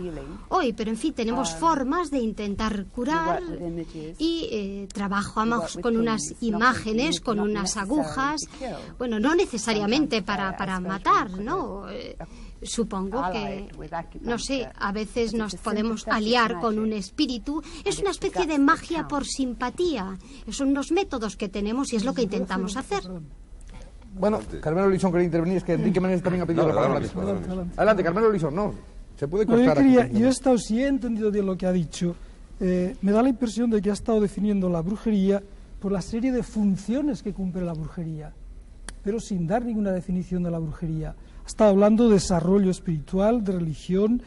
hoy, pero en fin, tenemos formas de intentar curar y trabajamos con unas imágenes, con unas agujas. Bueno, no necesariamente para matar, ¿no? Supongo que, no sé, a veces nos podemos aliar con un espíritu. Es una especie de magia por simpatía. Son unos métodos que tenemos y es lo que intentamos hacer. Bueno, Carmelo Lison quería intervenir, es que Enrique Menéndez también ha pedido la palabra. Adelante, Carmelo Lison, no. Se puede cortar. Yo he estado, si he entendido bien lo que ha dicho, me da la impresión de que ha estado definiendo la brujería por la serie de funciones que cumple la brujería, pero sin dar ninguna definición de la brujería. Ha estado hablando de desarrollo espiritual, de religión,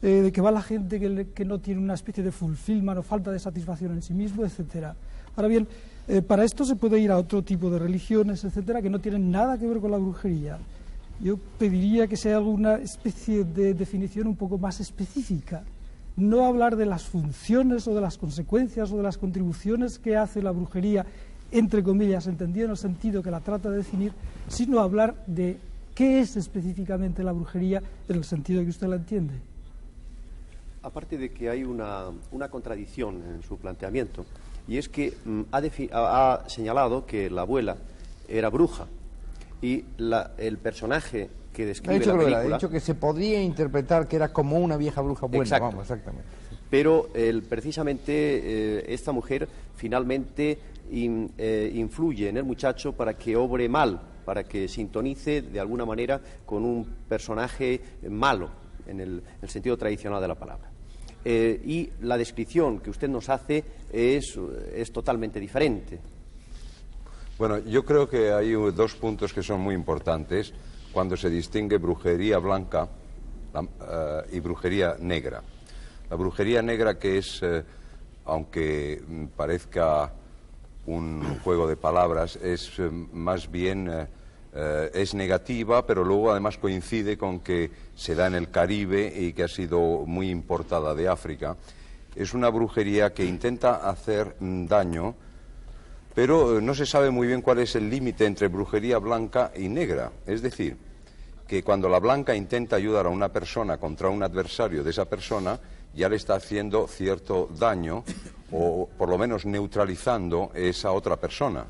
de que va la gente que no tiene una especie de fulfillment o falta de satisfacción en sí mismo, etcétera. Ahora bien, para esto se puede ir a otro tipo de religiones, etcétera, que no tienen nada que ver con la brujería. Yo pediría que sea alguna especie de definición un poco más específica. No hablar de las funciones o de las consecuencias o de las contribuciones que hace la brujería, entre comillas, entendido en el sentido que la trata de definir, sino hablar de qué es específicamente la brujería en el sentido que usted la entiende. Aparte de que hay una contradicción en su planteamiento, y es que ha señalado que la abuela era bruja y el personaje que describe la película... Ha dicho que se podía interpretar que era como una vieja bruja buena. Exacto. Vamos, exactamente. Pero precisamente esta mujer finalmente influye en el muchacho para que obre mal, para que sintonice de alguna manera con un personaje malo, en el sentido tradicional de la palabra. Y la descripción que usted nos hace es totalmente diferente. Bueno, yo creo que hay dos puntos que son muy importantes cuando se distingue brujería blanca y brujería negra. La brujería negra, que es, aunque parezca un juego de palabras, es más bien es negativa, pero luego además coincide con que se da en el Caribe y que ha sido muy importada de África. Es una brujería que intenta hacer daño, pero no se sabe muy bien cuál es el límite entre brujería blanca y negra. Es decir, que cuando la blanca intenta ayudar a una persona contra un adversario de esa persona, ya le está haciendo cierto daño o por lo menos neutralizando esa otra persona.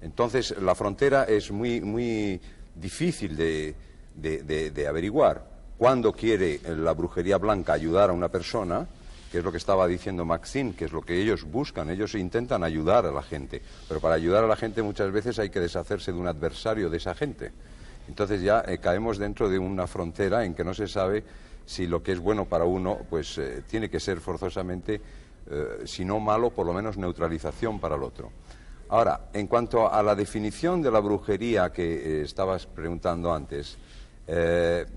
Entonces la frontera es muy difícil de averiguar. Cuando quiere la brujería blanca ayudar a una persona, que es lo que estaba diciendo Maxine, que es lo que ellos buscan, ellos intentan ayudar a la gente, pero para ayudar a la gente muchas veces hay que deshacerse de un adversario de esa gente. Entonces ya caemos dentro de una frontera en que no se sabe si lo que es bueno para uno pues tiene que ser forzosamente, si no malo, por lo menos neutralización para el otro. Ahora, en cuanto a la definición de la brujería que estabas preguntando antes,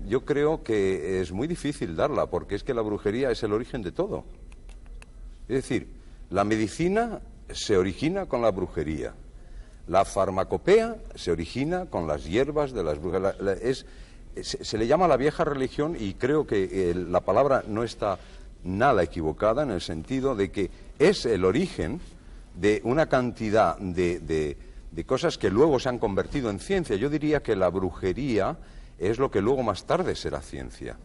yo creo que es muy difícil darla, porque es que la brujería es el origen de todo. Es decir, la medicina se origina con la brujería, la farmacopea se origina con las hierbas de las brujas. Se le llama la vieja religión y creo que la palabra no está nada equivocada en el sentido de que es el origen de una cantidad de cosas que luego se han convertido en ciencia. Yo diría que la brujería es lo que luego más tarde será ciencia.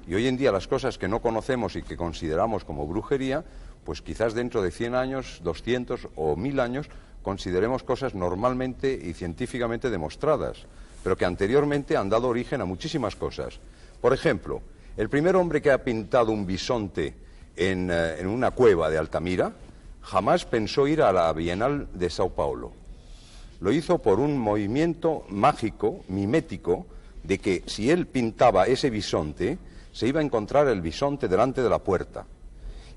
Y hoy en día las cosas que no conocemos y que consideramos como brujería, pues quizás dentro de 100 años, 200 o 1000 años, consideremos cosas normalmente y científicamente demostradas, pero que anteriormente han dado origen a muchísimas cosas. Por ejemplo, el primer hombre que ha pintado un bisonte en una cueva de Altamira jamás pensó ir a la Bienal de Sao Paulo. Lo hizo por un movimiento mágico, mimético, de que si él pintaba ese bisonte, se iba a encontrar el bisonte delante de la puerta.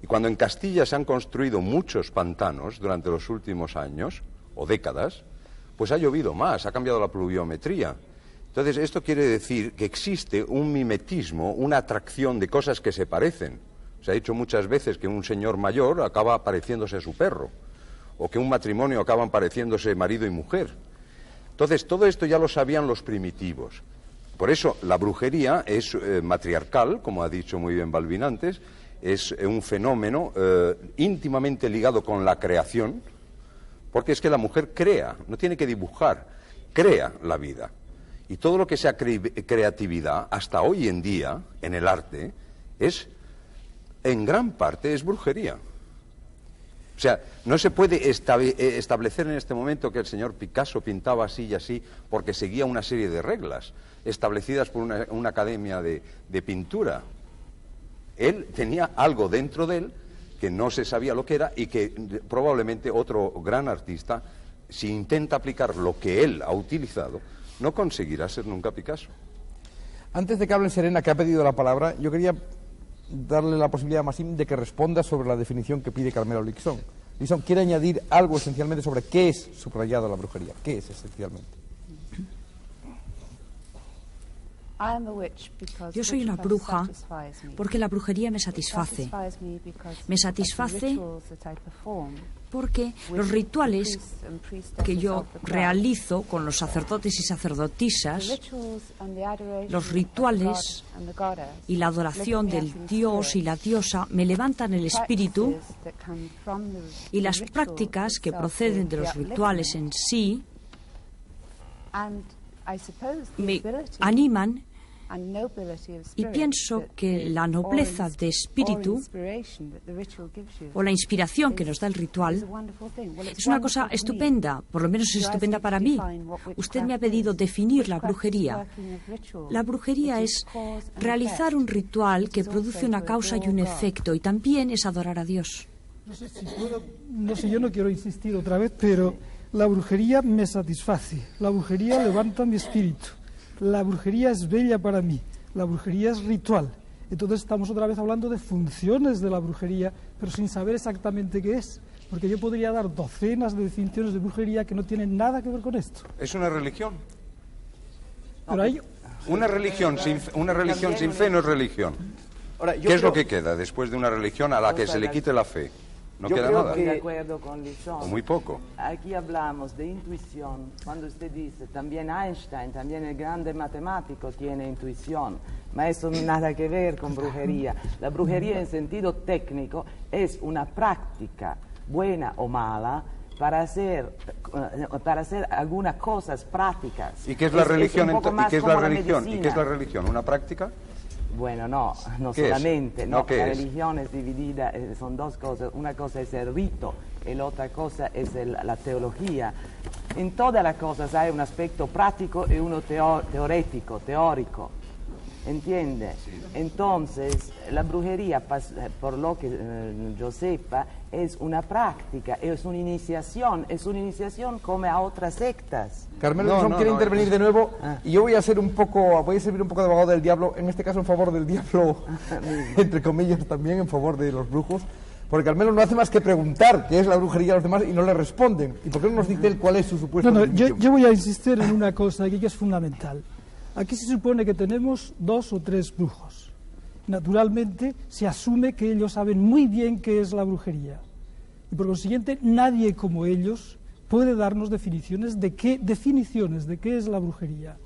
Y cuando en Castilla se han construido muchos pantanos durante los últimos años, o décadas, pues ha llovido más, ha cambiado la pluviometría. Entonces, esto quiere decir que existe un mimetismo, una atracción de cosas que se parecen. Se ha dicho muchas veces que un señor mayor acaba pareciéndose a su perro, o que un matrimonio acaban pareciéndose marido y mujer. Entonces, todo esto ya lo sabían los primitivos. Por eso la brujería es matriarcal, como ha dicho muy bien Balbín antes, es un fenómeno íntimamente ligado con la creación, porque es que la mujer crea, no tiene que dibujar, crea la vida. Y todo lo que sea creatividad, hasta hoy en día, en el arte, en gran parte es brujería. O sea, no se puede establecer en este momento que el señor Picasso pintaba así y así porque seguía una serie de reglas establecidas por una academia de pintura. Él tenía algo dentro de él que no se sabía lo que era y que probablemente otro gran artista, si intenta aplicar lo que él ha utilizado, no conseguirá ser nunca Picasso. Antes de que hable Serena, que ha pedido la palabra, yo quería darle la posibilidad a Massim de que responda sobre la definición que pide Carmelo Lixón. Lixón quiere añadir algo esencialmente sobre qué es subrayado la brujería, qué es esencialmente. Yo soy una bruja porque la brujería me satisface. Me satisface porque los rituales que yo realizo con los sacerdotes y sacerdotisas, los rituales y la adoración del dios y la diosa me levantan el espíritu, y las prácticas que proceden de los rituales en sí me animan. Y pienso que la nobleza de espíritu o la inspiración que nos da el ritual es una cosa estupenda, por lo menos es estupenda para mí. Usted me ha pedido definir la brujería. La brujería es realizar un ritual que produce una causa y un efecto, y también es adorar a Dios. No sé, yo no quiero insistir otra vez, pero la brujería me satisface, la brujería levanta mi espíritu. La brujería es bella para mí, la brujería es ritual. Entonces estamos otra vez hablando de funciones de la brujería, pero sin saber exactamente qué es. Porque yo podría dar docenas de definiciones de brujería que no tienen nada que ver con esto. Es una religión. Pero hay... Una religión sin fe no es religión. Ahora, ¿Qué es lo que queda después de una religión a la que se le quite la fe? No queda nada. Estoy de acuerdo con Lixón. O muy poco. Aquí hablamos de intuición. Cuando usted dice, también Einstein, también el grande matemático tiene intuición. Ma eso nada que ver con brujería. La brujería en sentido técnico es una práctica, buena o mala, para hacer para hacer algunas cosas prácticas. ¿Y qué es la religión? Un poco más ¿Y qué es como la la religión? ¿Y medicina. qué es la religión? ¿Una práctica? Bueno, no ¿Qué solamente. es? No, ¿Qué la es? religión es dividida, son dos cosas. Una cosa es el rito y la otra cosa es la teología. En todas las cosas hay un aspecto práctico y uno teórico. ¿Entiende? Entonces, la brujería, por lo que yo sepa, es una práctica, es una iniciación como a otras sectas. Carmelo Wilson quiere intervenir de nuevo y yo voy a servir un poco de abogado del diablo, en este caso en favor del diablo, entre comillas también, en favor de los brujos, porque Carmelo no hace más que preguntar qué es la brujería a los demás y no le responden. ¿Y por qué no nos dice él cuál es su supuesto? Yo voy a insistir en una cosa aquí que es fundamental. Aquí se supone que tenemos 2 o 3 brujos. Naturalmente, se asume que ellos saben muy bien qué es la brujería. Y por consiguiente, nadie como ellos puede darnos definiciones de qué es la brujería.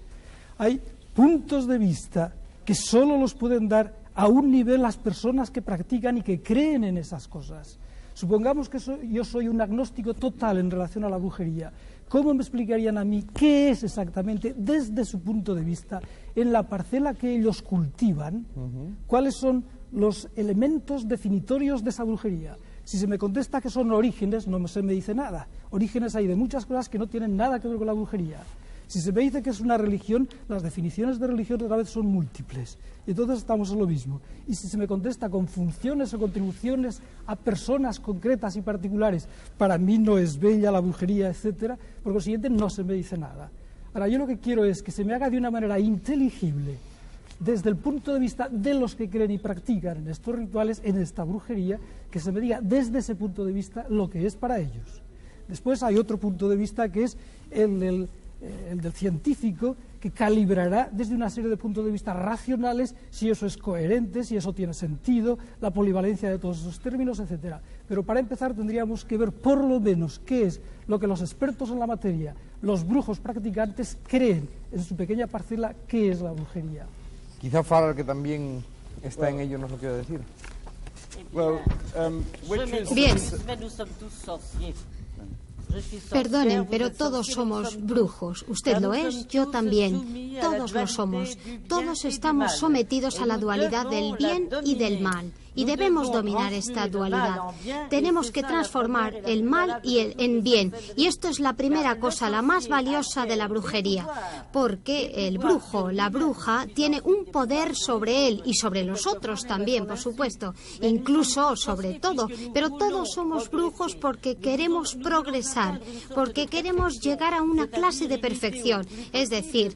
Hay puntos de vista que solo los pueden dar a un nivel las personas que practican y que creen en esas cosas. Supongamos que yo soy un agnóstico total en relación a la brujería. ¿Cómo me explicarían a mí qué es exactamente, desde su punto de vista, en la parcela que ellos cultivan, cuáles son los elementos definitorios de esa brujería? Si se me contesta que son orígenes, no se me dice nada. Orígenes hay de muchas cosas que no tienen nada que ver con la brujería. Si se me dice que es una religión, las definiciones de religión otra vez son múltiples. Y entonces estamos en lo mismo. Y si se me contesta con funciones o contribuciones a personas concretas y particulares, para mí no es bella la brujería, etcétera, por consiguiente no se me dice nada. Ahora, yo lo que quiero es que se me haga de una manera inteligible, desde el punto de vista de los que creen y practican en estos rituales, en esta brujería, que se me diga desde ese punto de vista lo que es para ellos. Después hay otro punto de vista que es el del científico, que calibrará desde una serie de puntos de vista racionales si eso es coherente, si eso tiene sentido, la polivalencia de todos esos términos, etcétera. Pero para empezar tendríamos que ver por lo menos qué es lo que los expertos en la materia, los brujos practicantes, creen en su pequeña parcela qué es la brujería. Quizá Farrar, que también está en ello, nos lo quiere decir. Bien. Perdonen, pero todos somos brujos. Usted lo es, yo también. Todos lo somos. Todos estamos sometidos a la dualidad del bien y del mal. Y debemos dominar esta dualidad. Tenemos que transformar el mal en bien. Y esto es la primera cosa, la más valiosa de la brujería. Porque el brujo, la bruja, tiene un poder sobre él y sobre los otros también, por supuesto. Incluso sobre todo. Pero todos somos brujos porque queremos progresar. Porque queremos llegar a una clase de perfección. Es decir,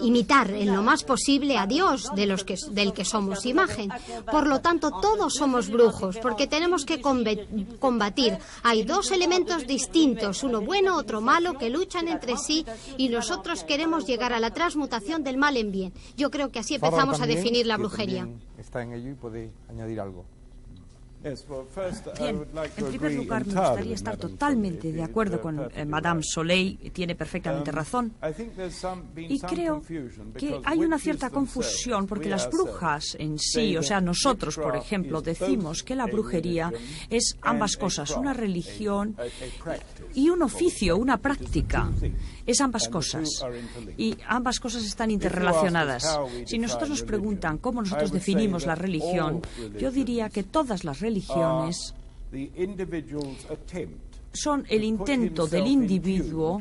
imitar en lo más posible a Dios, del que somos imagen. Por lo tanto, todos somos brujos, porque tenemos que combatir. Hay 2 elementos distintos, uno bueno, otro malo, que luchan entre sí, y nosotros queremos llegar a la transmutación del mal en bien. Yo creo que así empezamos a definir la brujería. Está en ello y puede añadir algo. Bien, en primer lugar me gustaría estar totalmente de acuerdo con Madame Soleil, tiene perfectamente razón. Y creo que hay una cierta confusión porque las brujas en sí, o sea, nosotros, por ejemplo, decimos que la brujería es ambas cosas, una religión y un oficio, una práctica. Es ambas cosas. Y ambas cosas están interrelacionadas. Si nosotros nos preguntan cómo nosotros definimos la religión, yo diría que todas las religiones son el intento del individuo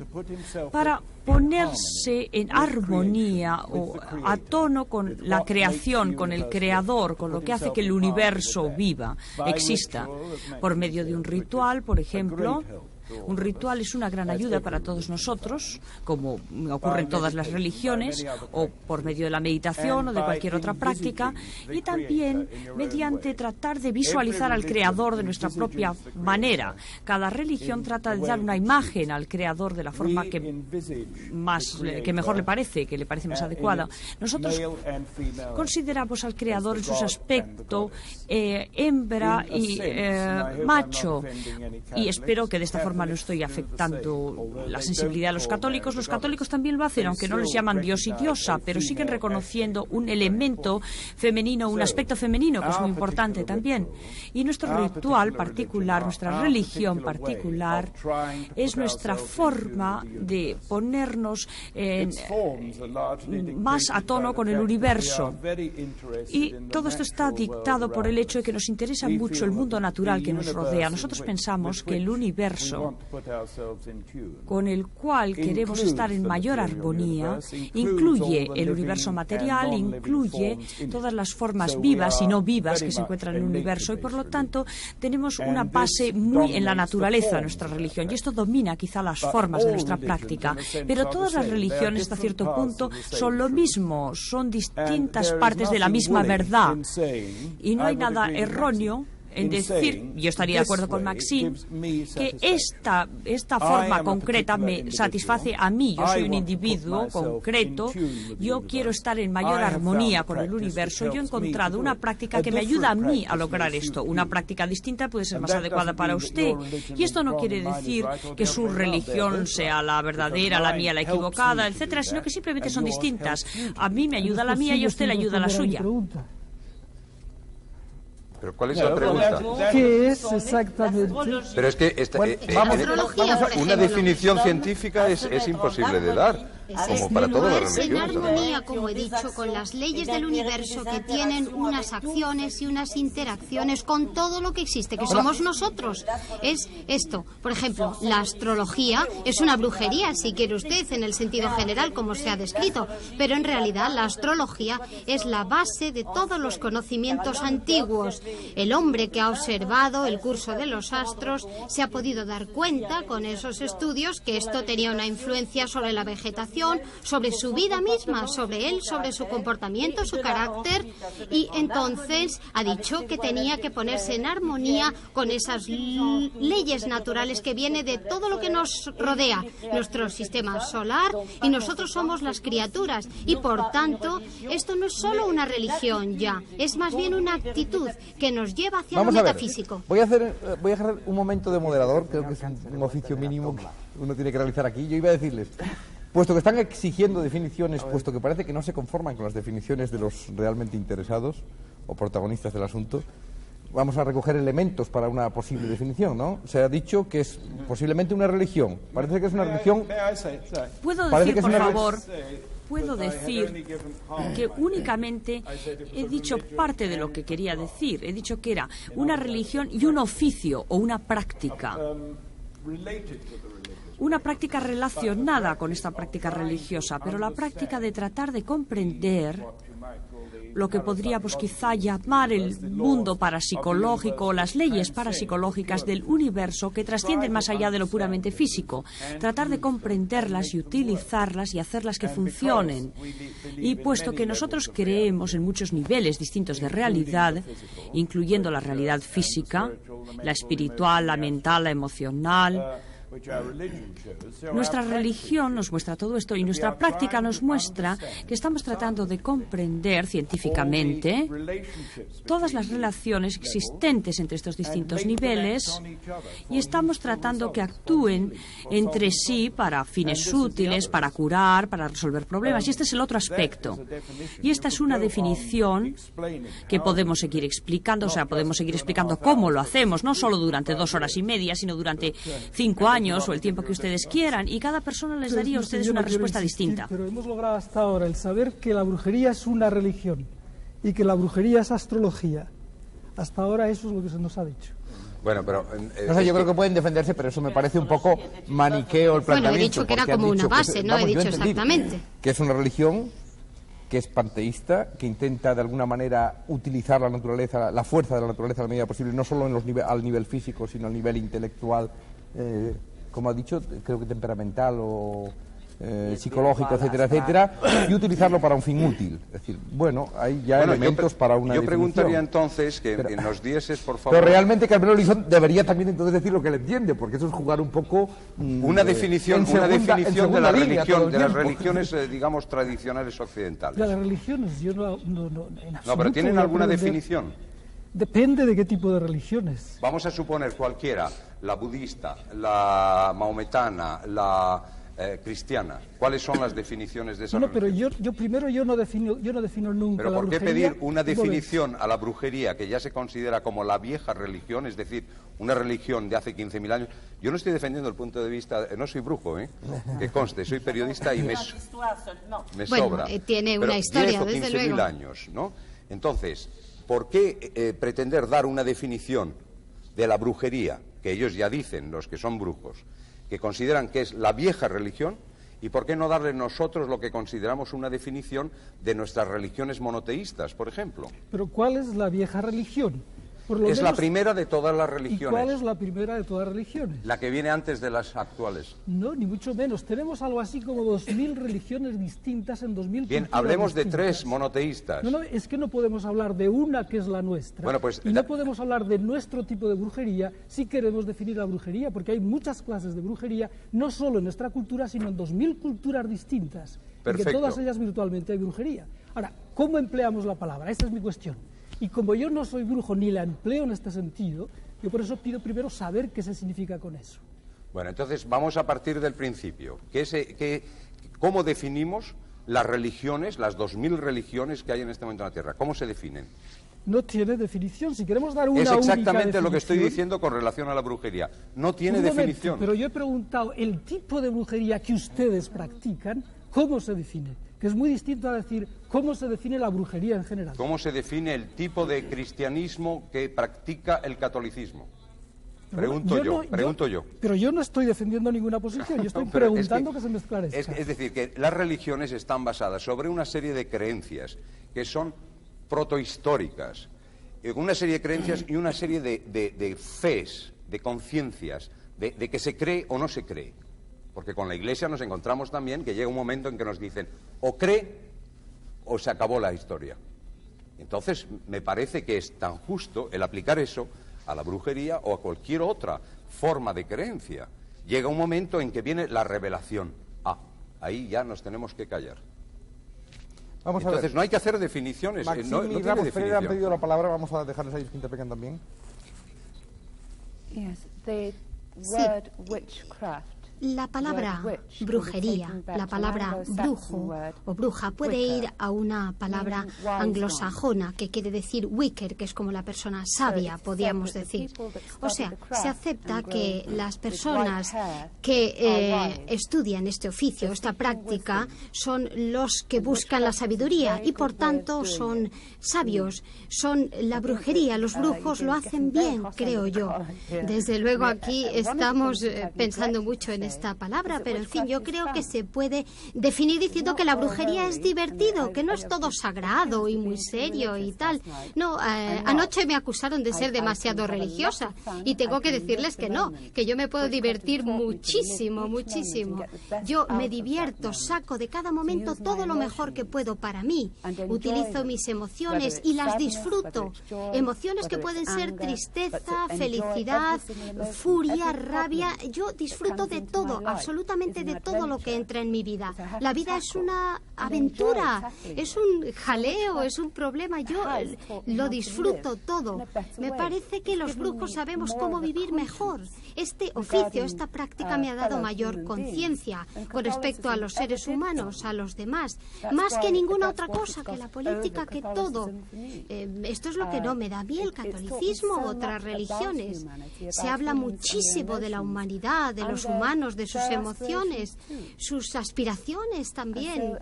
para ponerse en armonía o a tono con la creación, con el creador, con lo que hace que el universo viva, exista, por medio de un ritual, por ejemplo. Un ritual es una gran ayuda para todos nosotros, como ocurre en todas las religiones, o por medio de la meditación o de cualquier otra práctica, y también mediante tratar de visualizar al Creador de nuestra propia manera. Cada religión trata de dar una imagen al Creador de la forma que mejor le parece, que le parece más adecuada. Nosotros consideramos al Creador en sus aspectos hembra y macho, y espero que de esta forma forma no estoy afectando la sensibilidad de los católicos. Los católicos también lo hacen, aunque no les llaman Dios y diosa, pero siguen reconociendo un elemento femenino, un aspecto femenino, que es muy importante también. Y nuestro ritual particular, nuestra religión particular, es nuestra forma de ponernos más a tono con el universo. Y todo esto está dictado por el hecho de que nos interesa mucho el mundo natural que nos rodea. Nosotros pensamos que el universo con el cual queremos estar en mayor armonía incluye el universo material, incluye todas las formas vivas y no vivas que se encuentran en el universo, y por lo tanto tenemos una base muy en la naturaleza de nuestra religión, y esto domina quizá las formas de nuestra práctica. Pero todas las religiones hasta cierto punto son lo mismo, son distintas partes de la misma verdad, y no hay nada erróneo en decir, yo estaría de acuerdo con Maxime, que esta forma concreta me satisface a mí. Yo soy un individuo concreto, yo quiero estar en mayor armonía con el universo. Yo he encontrado una práctica que me ayuda a mí a lograr esto. Una práctica distinta puede ser más adecuada para usted, y esto no quiere decir que su religión sea la verdadera, la mía la equivocada, etcétera, sino que simplemente son distintas. A mí me ayuda la mía y a usted le ayuda la suya. ¿Pero cuál es la pregunta? ¿Qué es exactamente? Pero es que una definición científica es imposible de dar, como para todas las en religiones. armonía, como he dicho, con las leyes del universo, que tienen unas acciones y unas interacciones con todo lo que existe, que somos nosotros. Es esto. Por ejemplo, la astrología es una brujería, si quiere usted, en el sentido general, como se ha descrito, pero en realidad la astrología es la base de todos los conocimientos antiguos. El hombre que ha observado el curso de los astros se ha podido dar cuenta con esos estudios que esto tenía una influencia sobre la vegetación, sobre su vida misma, sobre él, sobre su comportamiento, su carácter, y entonces ha dicho que tenía que ponerse en armonía con esas leyes naturales que vienen de todo lo que nos rodea, nuestro sistema solar, y nosotros somos las criaturas, y por tanto esto no es solo una religión ya, es más bien una actitud que nos lleva hacia lo metafísico. Voy a hacer un momento de moderador, creo que es un oficio mínimo que uno tiene que realizar aquí. Yo iba a decirles, puesto que están exigiendo definiciones, puesto que parece que no se conforman con las definiciones de los realmente interesados o protagonistas del asunto, vamos a recoger elementos para una posible definición, ¿no? Se ha dicho que es posiblemente una religión. Parece que es una religión... ¿Puedo decir, por favor? Puedo decir que únicamente he dicho parte de lo que quería decir. He dicho que era una religión y un oficio o una práctica. Una práctica relacionada con esta práctica religiosa, pero la práctica de tratar de comprender lo que podríamos quizá llamar el mundo parapsicológico o las leyes parapsicológicas del universo que trascienden más allá de lo puramente físico. Tratar de comprenderlas y utilizarlas y hacerlas que funcionen. Y puesto que nosotros creemos en muchos niveles distintos de realidad, incluyendo la realidad física, la espiritual, la mental, la emocional, nuestra religión nos muestra todo esto, y nuestra práctica nos muestra que estamos tratando de comprender científicamente todas las relaciones existentes entre estos distintos niveles, y estamos tratando que actúen entre sí para fines útiles, para curar, para resolver problemas. Y este es el otro aspecto. Y esta es una definición que podemos seguir explicando, o sea, podemos seguir explicando cómo lo hacemos, no solo durante 2 horas y media, sino durante 5 años o el tiempo que ustedes quieran, y cada persona les daría a ustedes una respuesta distinta. Pero hemos logrado hasta ahora el saber que la brujería es una religión y que la brujería es astrología. Hasta ahora eso es lo que se nos ha dicho. Bueno, pero... no sé, yo creo que pueden defenderse, pero eso me parece un poco maniqueo el planteamiento. Bueno, he dicho que era como una base, no he dicho exactamente. Que es una religión que es panteísta, que intenta de alguna manera utilizar la naturaleza, la fuerza de la naturaleza a la medida posible, no solo al nivel físico, sino al nivel intelectual, como ha dicho, creo que temperamental o psicológico, etcétera, etcétera, y utilizarlo para un fin útil. Es decir, bueno, hay ya elementos para una definición. Yo preguntaría entonces que nos dieses, por favor... Pero realmente Carmelo Lizón debería también entonces decir lo que le entiende, porque eso es jugar un poco... Una definición de la religión, de las religiones, digamos, tradicionales occidentales. De las religiones, yo no pero ¿tienen alguna definición? Depende de qué tipo de religiones. Vamos a suponer cualquiera, la budista, la maometana, la cristiana. ¿Cuáles son las definiciones de esa No, pero religión? yo no defino nunca Pero la ¿por qué brujería? pedir una definición a la brujería que ya se considera como la vieja religión, es decir, una religión de hace 15.000 años? Yo no estoy defendiendo el punto de vista, no soy brujo, que conste, soy periodista y me sobra. Tiene Pero una historia, 10 o desde 15.000 luego. años, ¿no? Entonces, ¿por qué pretender dar una definición de la brujería, que ellos ya dicen, los que son brujos, que consideran que es la vieja religión, y por qué no darle nosotros lo que consideramos una definición de nuestras religiones monoteístas, por ejemplo? Pero ¿cuál es la vieja religión? Por lo Es la menos, primera de todas las ¿y religiones. cuál es la primera de todas las religiones? La que viene antes de las actuales. No, ni mucho menos. Tenemos algo así como 2.000 religiones distintas en 2.000 Bien, culturas hablemos de distintas. 3 monoteístas. No, es que no podemos hablar de una que es la nuestra. Bueno, pues, y no podemos hablar de nuestro tipo de brujería si queremos definir la brujería, porque hay muchas clases de brujería, no solo en nuestra cultura, sino en 2.000 culturas distintas. Perfecto. Y que todas ellas virtualmente hay brujería. Ahora, ¿cómo empleamos la palabra? Esta es mi cuestión. Y como yo no soy brujo ni la empleo en este sentido, yo por eso pido primero saber qué se significa con eso. Bueno, entonces vamos a partir del principio. ¿Cómo definimos las religiones, las 2.000 religiones que hay en este momento en la Tierra? ¿Cómo se definen? No tiene definición. Si queremos dar una Es única exactamente lo que estoy definición- diciendo con relación a la brujería. No tiene Un momento, definición. pero yo he preguntado el tipo de brujería que ustedes practican, ¿cómo se define? Que es muy distinto a decir cómo se define la brujería en general. ¿Cómo se define el tipo de cristianismo que practica el catolicismo? Pregunto yo. Pero yo no estoy defendiendo ninguna posición, yo estoy No, pero preguntando que se me esclarezca. Es decir, que las religiones están basadas sobre una serie de creencias que son protohistóricas, una serie de creencias y una serie de fes, de conciencias, de que se cree o no se cree. Porque con la Iglesia nos encontramos también que llega un momento en que nos dicen o cree o se acabó la historia. Entonces, me parece que es tan justo el aplicar eso a la brujería o a cualquier otra forma de creencia. Llega un momento en que viene la revelación. Ahí ya nos tenemos que callar. Vamos a Entonces, ver. no hay que hacer definiciones. Maxim no y tiene Ramos Pereira han definición. pedido la palabra, vamos a dejarles a ellos que interpreten también. Yes, the word witchcraft. La palabra brujería, la palabra brujo o bruja puede ir a una palabra anglosajona que quiere decir wicker, que es como la persona sabia, podríamos decir. O sea, se acepta que las personas que estudian este oficio, esta práctica, son los que buscan la sabiduría y por tanto son sabios, son la brujería. Los brujos lo hacen bien, creo yo. Desde luego aquí estamos pensando mucho en esta palabra, pero en fin, yo creo que se puede definir diciendo que la brujería es divertido, que no es todo sagrado y muy serio y tal. No, anoche me acusaron de ser demasiado religiosa y tengo que decirles que no, que yo me puedo divertir muchísimo, muchísimo. Yo me divierto, saco de cada momento todo lo mejor que puedo para mí. Utilizo mis emociones y las disfruto. Emociones que pueden ser tristeza, felicidad, furia, rabia. Yo disfruto de todo, absolutamente de todo lo que entra en mi vida. La vida es una aventura, es un jaleo, es un problema. Yo lo disfruto todo. Me parece que los brujos sabemos cómo vivir mejor. Este oficio, esta práctica me ha dado mayor conciencia con respecto a los seres humanos, a los demás, más que ninguna otra cosa, que la política, que todo. Esto es lo que no me da a mí el catolicismo u otras religiones. Se habla muchísimo de la humanidad, de los humanos, de sus emociones, sus aspiraciones también.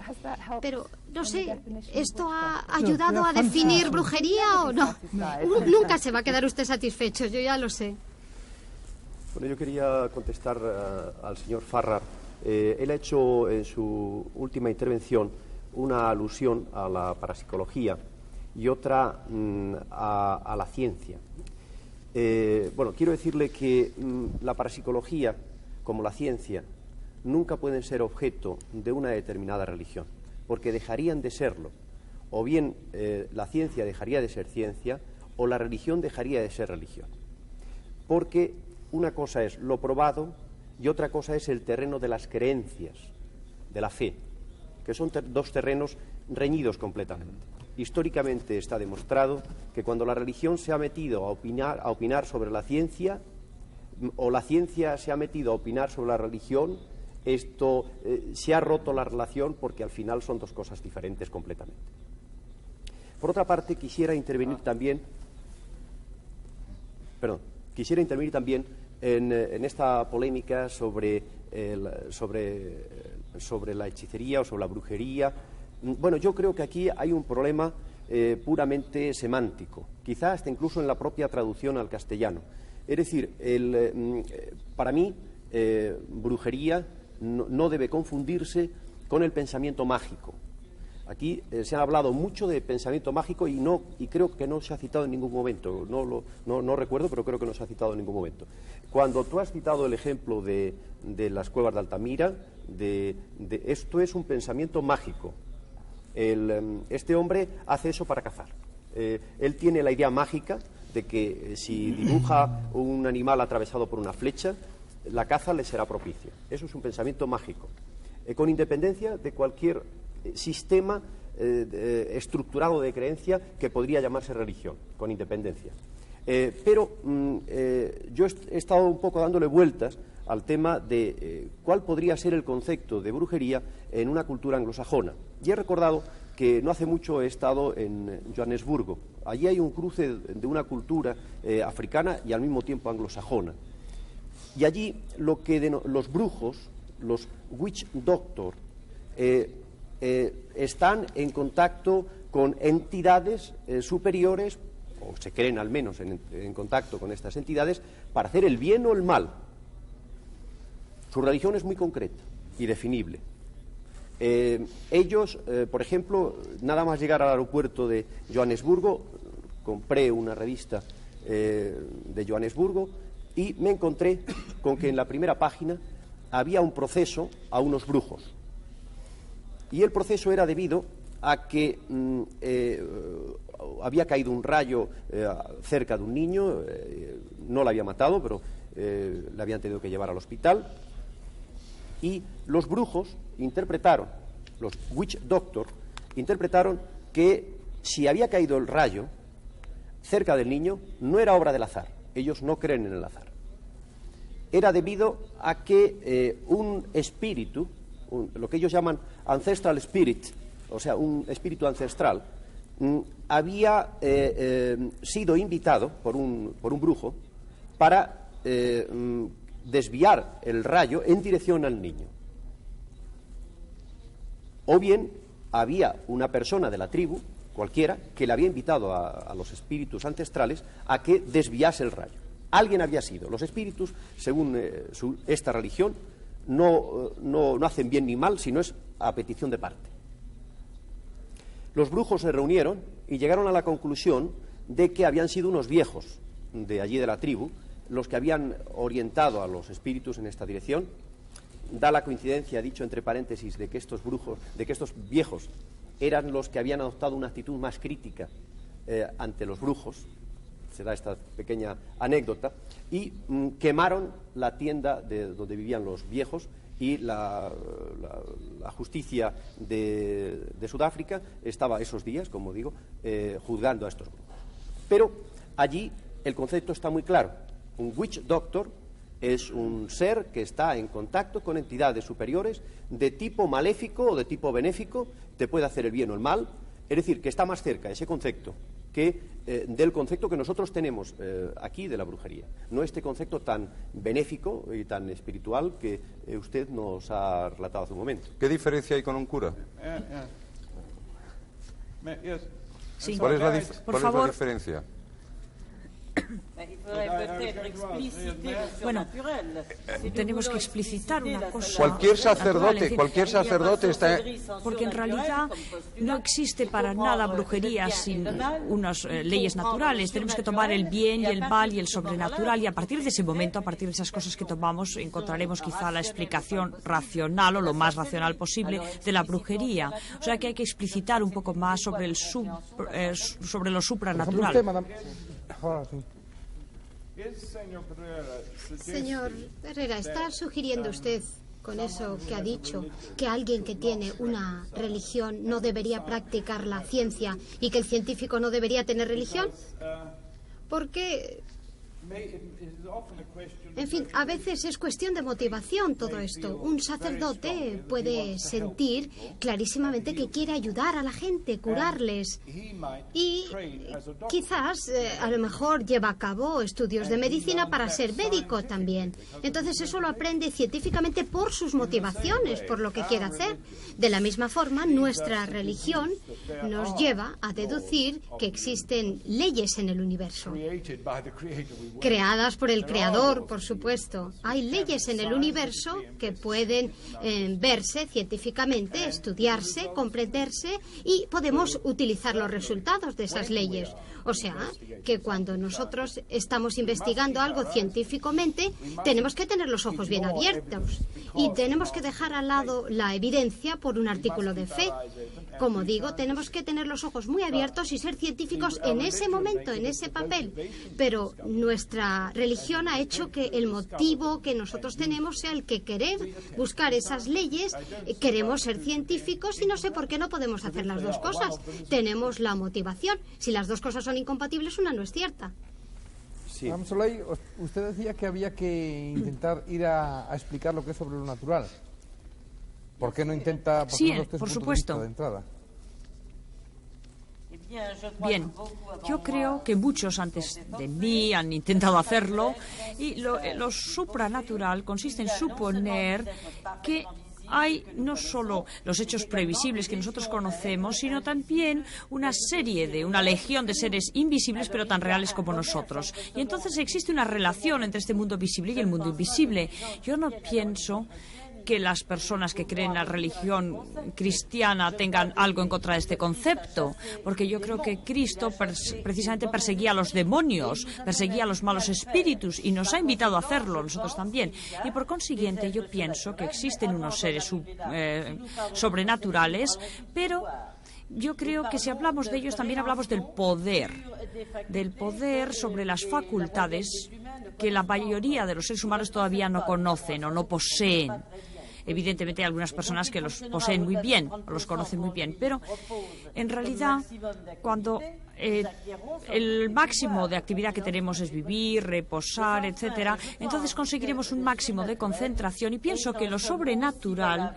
Pero, no sé, ¿esto ha ayudado a definir brujería o no? Nunca se va a quedar usted satisfecho, yo ya lo sé. Bueno, yo quería contestar al señor Farrar. Él ha hecho en su última intervención una alusión a la parapsicología y otra a la ciencia. Bueno, quiero decirle que la parapsicología, como la ciencia, nunca pueden ser objeto de una determinada religión, porque dejarían de serlo. O bien la ciencia dejaría de ser ciencia, o la religión dejaría de ser religión. Porque una cosa es lo probado y otra cosa es el terreno de las creencias, de la fe, que son dos terrenos reñidos completamente. históricamente está demostrado que cuando la religión se ha metido a opinar sobre la ciencia, o la ciencia se ha metido a opinar sobre la religión, esto se ha roto la relación, porque al final son dos cosas diferentes completamente. Por otra parte, quisiera intervenir también en esta polémica sobre la hechicería o sobre la brujería. Bueno, yo creo que aquí hay un problema puramente semántico, quizás hasta incluso en la propia traducción al castellano. Es decir, para mí, brujería no debe confundirse con el pensamiento mágico. Aquí se ha hablado mucho de pensamiento mágico y creo que no se ha citado en ningún momento. No recuerdo, pero creo que no se ha citado en ningún momento. Cuando tú has citado el ejemplo de las cuevas de Altamira, esto es un pensamiento mágico. Este hombre hace eso para cazar. Él tiene la idea mágica de que si dibuja un animal atravesado por una flecha, la caza le será propicia. Eso es un pensamiento mágico, con independencia de cualquier sistema estructurado de creencia que podría llamarse religión, con independencia. Pero yo he estado un poco dándole vueltas al tema de cuál podría ser el concepto de brujería en una cultura anglosajona. Y he recordado que no hace mucho he estado en Johannesburgo. Allí hay un cruce de una cultura africana y al mismo tiempo anglosajona. Y allí los brujos, los witch doctor, están en contacto con entidades superiores, o se creen al menos en contacto con estas entidades, para hacer el bien o el mal. Su religión es muy concreta y definible. Ellos, por ejemplo, nada más llegar al aeropuerto de Johannesburgo, compré una revista de Johannesburgo y me encontré con que en la primera página había un proceso a unos brujos. Y el proceso era debido a que había caído un rayo cerca de un niño, no lo había matado, pero le habían tenido que llevar al hospital. Y los brujos interpretaron, los witch doctor, interpretaron que si había caído el rayo cerca del niño, no era obra del azar. Ellos no creen en el azar. Era debido a que un espíritu, lo que ellos llaman ancestral spirit, o sea, un espíritu ancestral, había sido invitado por un brujo para desviar el rayo en dirección al niño. O bien había una persona de la tribu, cualquiera, que le había invitado a los espíritus ancestrales a que desviase el rayo. Alguien había sido. Los espíritus, según esta religión, no hacen bien ni mal, sino es a petición de parte. Los brujos se reunieron y llegaron a la conclusión de que habían sido unos viejos de allí de la tribu los que habían orientado a los espíritus en esta dirección. Da la coincidencia, dicho entre paréntesis, de que estos viejos eran los que habían adoptado una actitud más crítica ante los brujos. Se da esta pequeña anécdota. Y quemaron la tienda donde vivían los viejos, y la justicia de Sudáfrica estaba esos días, como digo, juzgando a estos brujos. Pero allí el concepto está muy claro. Un witch doctor es un ser que está en contacto con entidades superiores de tipo maléfico o de tipo benéfico, te puede hacer el bien o el mal, es decir, que está más cerca ese concepto que del concepto que nosotros tenemos aquí de la brujería, no este concepto tan benéfico y tan espiritual que usted nos ha relatado hace un momento. ¿Qué diferencia hay con un cura? Sí. ¿Cuál es la diferencia? Bueno, tenemos que explicitar una cosa. Cualquier sacerdote está... Porque en realidad no existe para nada brujería sin unas leyes naturales. Tenemos que tomar el bien y el mal y el sobrenatural, y a partir de ese momento, a partir de esas cosas que tomamos, encontraremos quizá la explicación racional o lo más racional posible de la brujería. O sea que hay que explicitar un poco más sobre lo supranatural. Señor Herrera, ¿está sugiriendo usted con eso que ha dicho, que alguien que tiene una religión no debería practicar la ciencia y que el científico no debería tener religión? Porque, en fin, a veces es cuestión de motivación todo esto. Un sacerdote puede sentir clarísimamente que quiere ayudar a la gente, curarles. Y quizás, a lo mejor, lleva a cabo estudios de medicina para ser médico también. Entonces eso lo aprende científicamente por sus motivaciones, por lo que quiere hacer. De la misma forma, nuestra religión nos lleva a deducir que existen leyes en el universo, creadas por el Creador, por supuesto. Hay leyes en el universo que pueden verse científicamente, estudiarse, comprenderse y podemos utilizar los resultados de esas leyes. O sea, que cuando nosotros estamos investigando algo científicamente, tenemos que tener los ojos bien abiertos y tenemos que dejar al lado la evidencia por un artículo de fe. Como digo, tenemos que tener los ojos muy abiertos y ser científicos en ese momento, en ese papel. Pero nuestra religión ha hecho que el motivo que nosotros tenemos sea el que querer buscar esas leyes. Queremos ser científicos y no sé por qué no podemos hacer las dos cosas. Tenemos la motivación. Si las dos cosas son incompatibles, una no es cierta. Sí. Soleil, usted decía que había que intentar ir a explicar lo que es sobre lo natural. ¿Por qué no intenta por supuesto, de entrada? Bien, yo creo que muchos antes de mí han intentado hacerlo y lo supranatural consiste en suponer que hay no solo los hechos previsibles que nosotros conocemos, sino también una legión de seres invisibles, pero tan reales como nosotros. Y entonces existe una relación entre este mundo visible y el mundo invisible. Yo no pienso que las personas que creen en la religión cristiana tengan algo en contra de este concepto, porque yo creo que Cristo precisamente perseguía a los demonios, perseguía a los malos espíritus y nos ha invitado a hacerlo, nosotros también. Y por consiguiente yo pienso que existen unos seres sobrenaturales, pero yo creo que si hablamos de ellos también hablamos del poder sobre las facultades que la mayoría de los seres humanos todavía no conocen o no poseen. Evidentemente hay algunas personas que los poseen muy bien, o los conocen muy bien, pero en realidad cuando el máximo de actividad que tenemos es vivir, reposar, etcétera, entonces conseguiremos un máximo de concentración y pienso que lo sobrenatural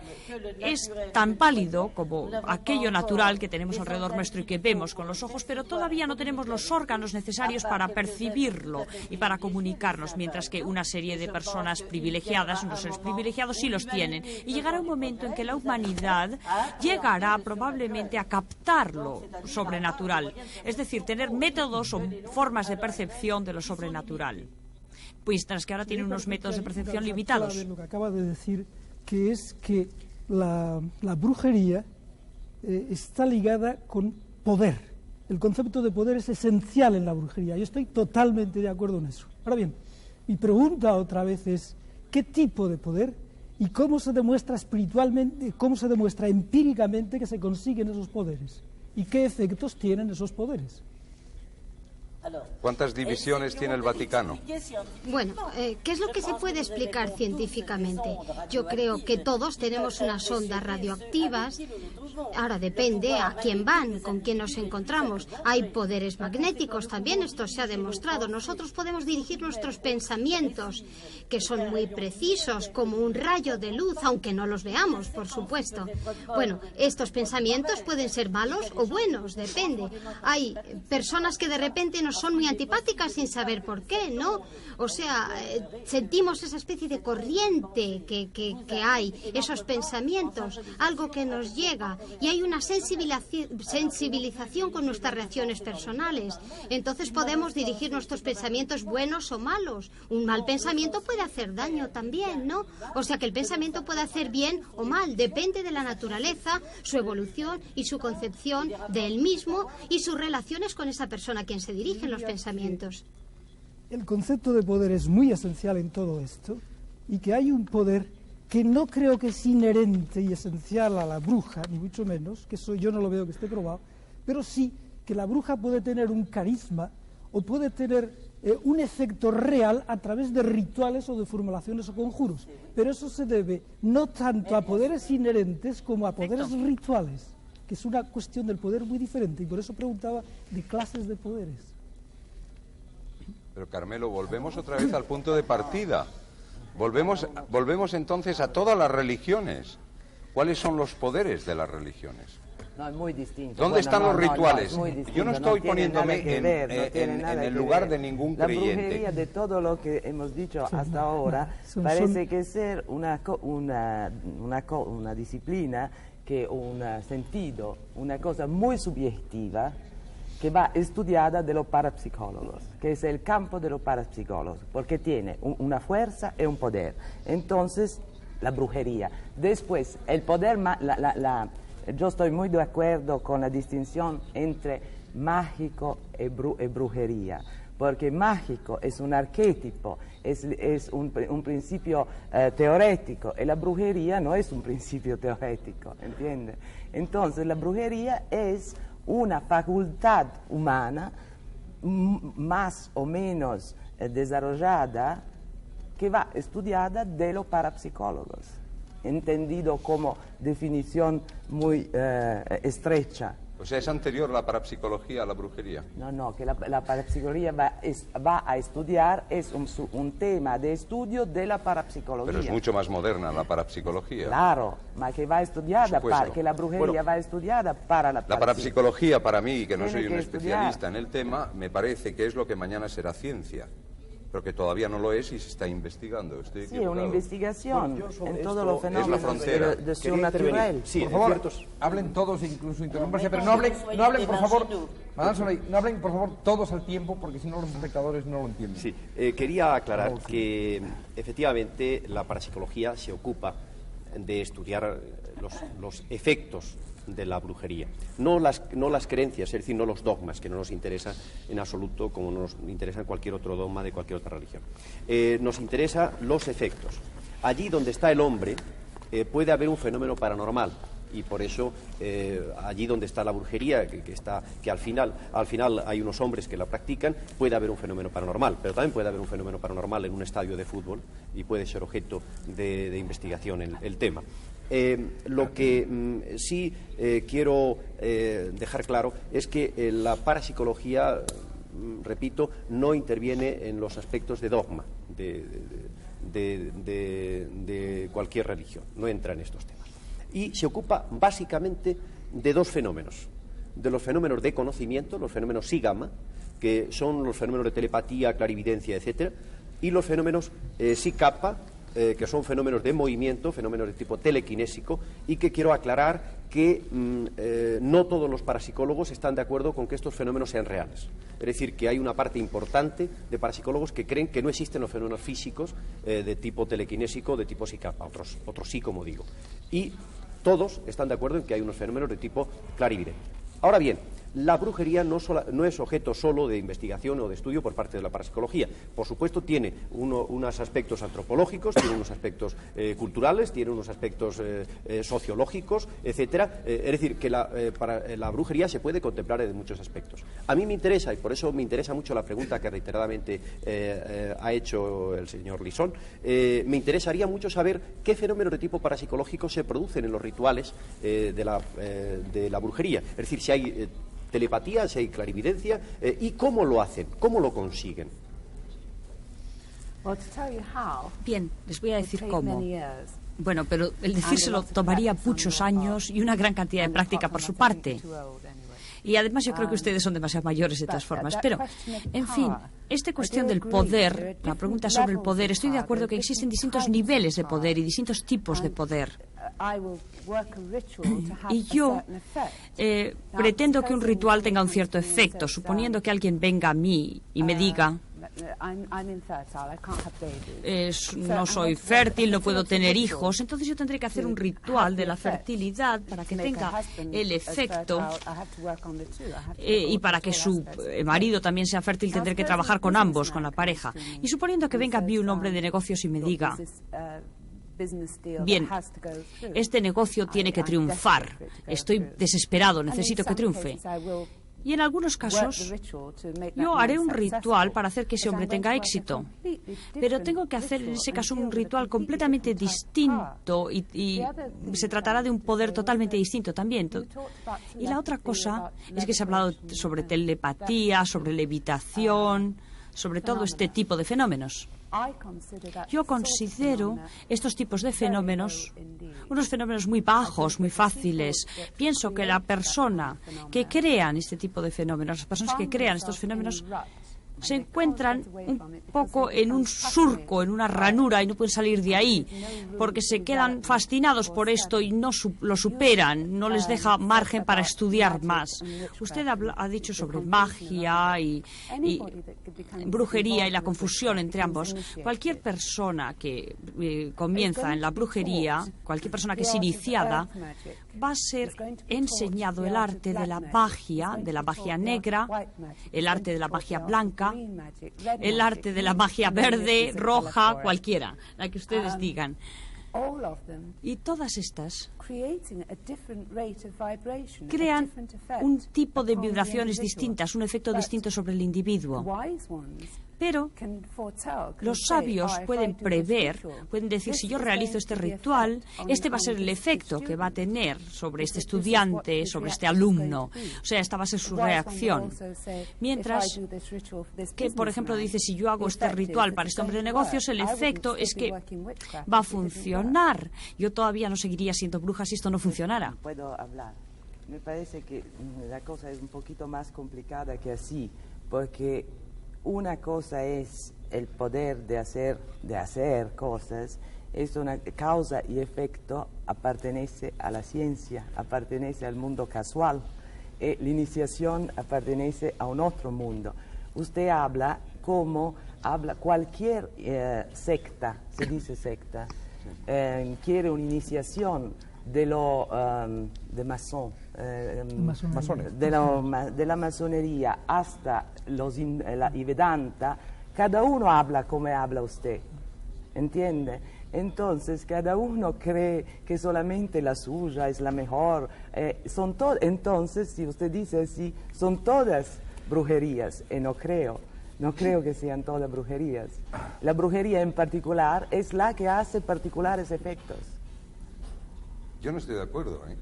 es tan pálido como aquello natural que tenemos alrededor nuestro y que vemos con los ojos, pero todavía no tenemos los órganos necesarios para percibirlo y para comunicarnos, mientras que una serie de personas privilegiadas, unos seres privilegiados sí los tienen, y llegará un momento en que la humanidad llegará probablemente a captar lo sobrenatural. Es decir, tener métodos o formas de percepción de lo sobrenatural. Pues tras que ahora tiene unos métodos de percepción limitados. Lo que acaba de decir, que es que la brujería está ligada con poder. El concepto de poder es esencial en la brujería. Yo estoy totalmente de acuerdo en eso. Ahora bien, mi pregunta otra vez es, ¿qué tipo de poder y cómo se demuestra espiritualmente, cómo se demuestra empíricamente que se consiguen esos poderes? ¿Y qué efectos tienen esos poderes? ¿Cuántas divisiones tiene el Vaticano? Bueno, ¿qué es lo que se puede explicar científicamente? Yo creo que todos tenemos unas ondas radioactivas. Ahora depende a quién van, con quién nos encontramos. Hay poderes magnéticos también, esto se ha demostrado. Nosotros podemos dirigir nuestros pensamientos, que son muy precisos, como un rayo de luz, aunque no los veamos, por supuesto. Bueno, estos pensamientos pueden ser malos o buenos, depende. Hay personas que de repente nos son muy antipáticas sin saber por qué, ¿no? O sea, sentimos esa especie de corriente que hay, esos pensamientos, algo que nos llega, y hay una sensibilización con nuestras reacciones personales. Entonces podemos dirigir nuestros pensamientos buenos o malos. Un mal pensamiento puede hacer daño también, ¿no? O sea que el pensamiento puede hacer bien o mal, depende de la naturaleza, su evolución y su concepción de él mismo y sus relaciones con esa persona a quien se dirigen los pensamientos. El concepto de poder es muy esencial en todo esto, y que hay un poder que no creo que es inherente y esencial a la bruja, ni mucho menos, que eso yo no lo veo que esté probado, pero sí que la bruja puede tener un carisma o puede tener un efecto real a través de rituales o de formulaciones o conjuros. Pero eso se debe no tanto a poderes inherentes como a poderes rituales, que es una cuestión del poder muy diferente, y por eso preguntaba de clases de poderes. Pero Carmelo, volvemos otra vez al punto de partida. Volvemos entonces a todas las religiones. ¿Cuáles son los poderes de las religiones? No, es muy distinto. ¿Dónde están los rituales? Yo no estoy poniéndome en el lugar de ningún creyente. La brujería, de todo lo que hemos dicho hasta ahora, parece que ser una disciplina, que un sentido, una cosa muy subjetiva, que va estudiada de los parapsicólogos, que es el campo de los parapsicólogos, porque tiene una fuerza y un poder. Entonces, la brujería. Después, el poder, yo estoy muy de acuerdo con la distinción entre mágico y brujería, porque mágico es un arquetipo, es un principio teórico, y la brujería no es un principio teórico, ¿entiende? Entonces, la brujería es una facultad humana más o menos desarrollada, que va estudiada de los parapsicólogos, entendido como definición muy estrecha. O sea, ¿es anterior la parapsicología a la brujería? No, que la parapsicología va a estudiar, es un tema de estudio de la parapsicología. Pero es mucho más moderna la parapsicología. Claro, ma que va estudiada, que la brujería va estudiada para la parapsicología. La parapsicología, para mí, que no soy un especialista en el tema, me parece que es lo que mañana será ciencia. Pero que todavía no lo es y se está investigando. Sí, una investigación en todos los fenómenos es la frontera. de sobrenatural. Sí, por favor, hablen todos, incluso interrumpanse, pero no hablen, por favor, Madame Soleil, no hablen, por favor, todos al tiempo, porque si no los espectadores no lo entienden. Sí, quería aclarar que efectivamente la parapsicología se ocupa de estudiar los efectos de la brujería, no las creencias, es decir, no los dogmas, que no nos interesa en absoluto, como nos interesa cualquier otro dogma de cualquier otra religión. Nos interesa los efectos. Allí donde está el hombre puede haber un fenómeno paranormal, y por eso allí donde está la brujería, que al final hay unos hombres que la practican, puede haber un fenómeno paranormal, pero también puede haber un fenómeno paranormal en un estadio de fútbol y puede ser objeto de investigación el tema. Lo que sí quiero dejar claro es que la parapsicología, repito, no interviene en los aspectos de dogma de cualquier religión, no entra en estos temas. Y se ocupa básicamente de dos fenómenos, de los fenómenos de conocimiento, los fenómenos psi gamma, que son los fenómenos de telepatía, clarividencia, etcétera, y los fenómenos psi kappa, que son fenómenos de movimiento, fenómenos de tipo telequinésico, y que quiero aclarar que no todos los parapsicólogos están de acuerdo con que estos fenómenos sean reales. Es decir, que hay una parte importante de parapsicólogos que creen que no existen los fenómenos físicos de tipo telequinésico, de tipo psi kappa, otros sí, como digo. Y todos están de acuerdo en que hay unos fenómenos de tipo clarividente. Ahora bien, la brujería no es objeto solo de investigación o de estudio por parte de la parapsicología. Por supuesto, tiene unos aspectos antropológicos, tiene unos aspectos culturales, tiene unos aspectos sociológicos, etcétera. Es decir, que la brujería se puede contemplar en muchos aspectos. A mí me interesa, y por eso me interesa mucho la pregunta que reiteradamente ha hecho el señor Lisón, me interesaría mucho saber qué fenómenos de tipo parapsicológico se producen en los rituales de la brujería. Es decir, si hay telepatía, si hay clarividencia, y cómo lo hacen, cómo lo consiguen. Bien, les voy a decir cómo. Bueno, pero el decírselo tomaría muchos años y una gran cantidad de práctica por su parte. Y además yo creo que ustedes son demasiado mayores de todas formas. Pero, en fin, esta cuestión del poder, la pregunta sobre el poder, estoy de acuerdo que existen distintos niveles de poder y distintos tipos de poder. Y yo pretendo que un ritual tenga un cierto efecto, suponiendo que alguien venga a mí y me diga: no soy fértil, no puedo tener hijos, entonces yo tendré que hacer un ritual de la fertilidad para que tenga el efecto, y para que su marido también sea fértil tendré que trabajar con ambos, con la pareja. Y suponiendo que venga a mí un hombre de negocios y me diga: bien, este negocio tiene que triunfar, estoy desesperado, necesito que triunfe. Y en algunos casos, yo haré un ritual para hacer que ese hombre tenga éxito. Pero tengo que hacer en ese caso un ritual completamente distinto y se tratará de un poder totalmente distinto también. Y la otra cosa es que se ha hablado sobre telepatía, sobre levitación, sobre todo este tipo de fenómenos. Yo considero estos tipos de fenómenos unos fenómenos muy bajos, muy fáciles. Pienso que la persona que crea este tipo de fenómenos, las personas que crean estos fenómenos, se encuentran un poco en un surco, en una ranura, y no pueden salir de ahí, porque se quedan fascinados por esto y no lo superan, no les deja margen para estudiar más. Usted ha dicho sobre magia y brujería y la confusión entre ambos. Cualquier persona que comienza en la brujería, cualquier persona que es iniciada, va a ser enseñado el arte de la magia negra, el arte de la magia blanca, el arte de la magia verde, roja, cualquiera, la que ustedes digan. Y todas estas crean un tipo de vibraciones distintas, un efecto distinto sobre el individuo. Pero los sabios pueden prever, pueden decir, si yo realizo este ritual, este va a ser el efecto que va a tener sobre este estudiante, sobre este alumno. O sea, esta va a ser su reacción. Mientras que, por ejemplo, dice, si yo hago este ritual para este hombre de negocios, el efecto es que va a funcionar. Yo todavía no seguiría siendo bruja si esto no funcionara. Puedo hablar. Me parece que la cosa es un poquito más complicada que así, porque una cosa es el poder de hacer cosas, es una causa y efecto, pertenece a la ciencia, pertenece al mundo casual, y la iniciación pertenece a un otro mundo. Usted habla como habla cualquier secta, se dice secta, quiere una iniciación de lo de masón, de la masonería hasta la Vedanta, cada uno habla como habla usted, ¿entiende? Entonces cada uno cree que solamente la suya es la mejor, entonces si usted dice así, son todas brujerías, y no creo que sean todas brujerías. La brujería en particular es la que hace particulares efectos. Yo no estoy de acuerdo, ¿eh?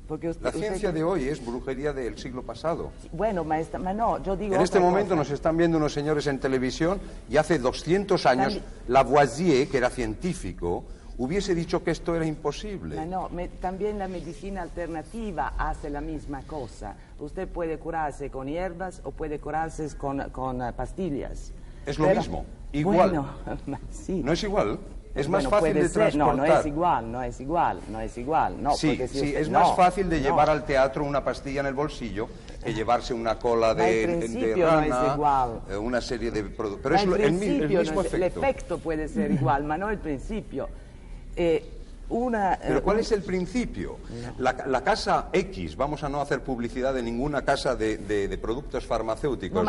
Porque la ciencia de hoy es brujería del siglo pasado. Bueno, no, yo digo... En este momento nos están viendo unos señores en televisión y hace 200 años Lavoisier, que era científico, hubiese dicho que esto era imposible. También la medicina alternativa hace la misma cosa. Usted puede curarse con hierbas o puede curarse con pastillas. Es lo mismo, igual. Bueno, sí. ¿No es igual? Es más fácil de transportar. No es igual. No, sí, es más fácil de llevar al teatro una pastilla en el bolsillo que llevarse una cola de rana, no es igual. Una serie de productos. Pero es el mismo efecto. El efecto puede ser igual, pero no el principio. Pero ¿cuál es el principio? La casa X, vamos a no hacer publicidad de ninguna casa de productos farmacéuticos,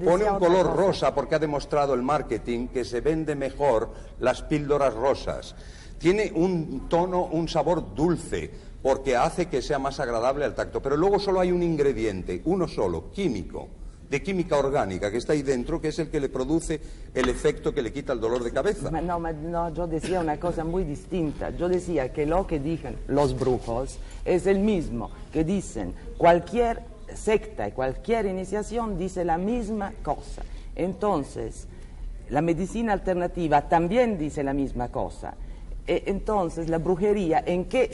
pone un color rosa porque ha demostrado el marketing que se vende mejor las píldoras rosas. Tiene un tono, un sabor dulce porque hace que sea más agradable al tacto. Pero luego solo hay un ingrediente, uno solo, químico, de química orgánica que está ahí dentro, que es el que le produce el efecto que le quita el dolor de cabeza. No, yo decía una cosa muy distinta. Yo decía que lo que dicen los brujos es el mismo que dicen cualquier secta y cualquier iniciación dice la misma cosa. Entonces, la medicina alternativa también dice la misma cosa. Entonces, la brujería, ¿en qué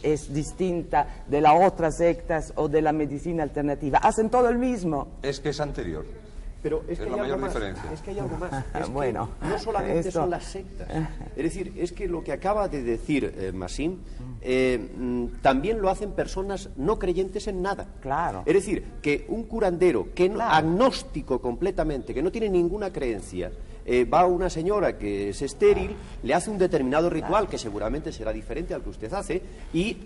es distinta de las otras sectas o de la medicina alternativa? Hacen todo el mismo. Es que es anterior. Pero es que la mayor diferencia. Es que hay algo más. Es bueno, que no solamente son las sectas. Es decir, es que lo que acaba de decir Massim, también lo hacen personas no creyentes en nada. Claro. Es decir, que un curandero, agnóstico completamente, que no tiene ninguna creencia, va una señora que es estéril, le hace un determinado ritual que seguramente será diferente al que usted hace y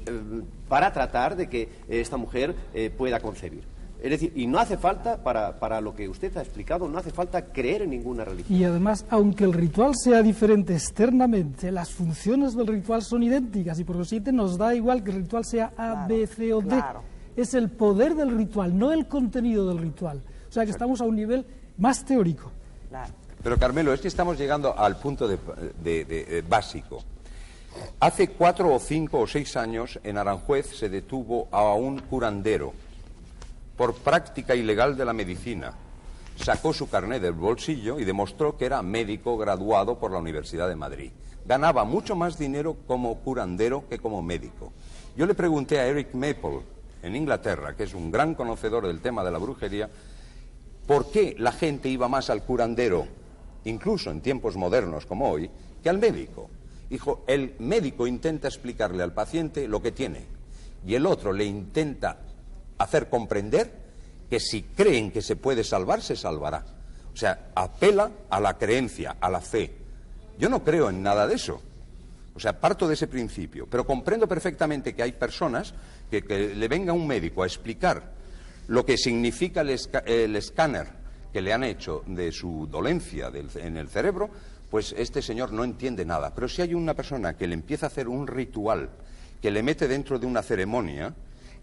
para tratar de que esta mujer pueda concebir. Es decir, y no hace falta, para lo que usted ha explicado, no hace falta creer en ninguna religión. Y además, aunque el ritual sea diferente externamente, las funciones del ritual son idénticas y por consiguiente nos da igual que el ritual sea A, B, C o D. es el poder del ritual, no el contenido del ritual. O sea que estamos a un nivel más teórico. Pero Carmelo, es que estamos llegando al punto básico. Hace 4 o 5 o 6 años en Aranjuez se detuvo a un curandero por práctica ilegal de la medicina. Sacó su carnet del bolsillo y demostró que era médico graduado por la Universidad de Madrid. Ganaba mucho más dinero como curandero que como médico. Yo le pregunté a Eric Maple, en Inglaterra, que es un gran conocedor del tema de la brujería, ¿por qué la gente iba más al curandero, incluso en tiempos modernos como hoy, que al médico? Dijo, el médico intenta explicarle al paciente lo que tiene y el otro le intenta hacer comprender que si creen que se puede salvar, se salvará. O sea, apela a la creencia, a la fe. Yo no creo en nada de eso. O sea, parto de ese principio, pero comprendo perfectamente que hay personas que le venga un médico a explicar lo que significa el escáner que le han hecho de su dolencia en el cerebro, pues este señor no entiende nada. Pero si hay una persona que le empieza a hacer un ritual, que le mete dentro de una ceremonia,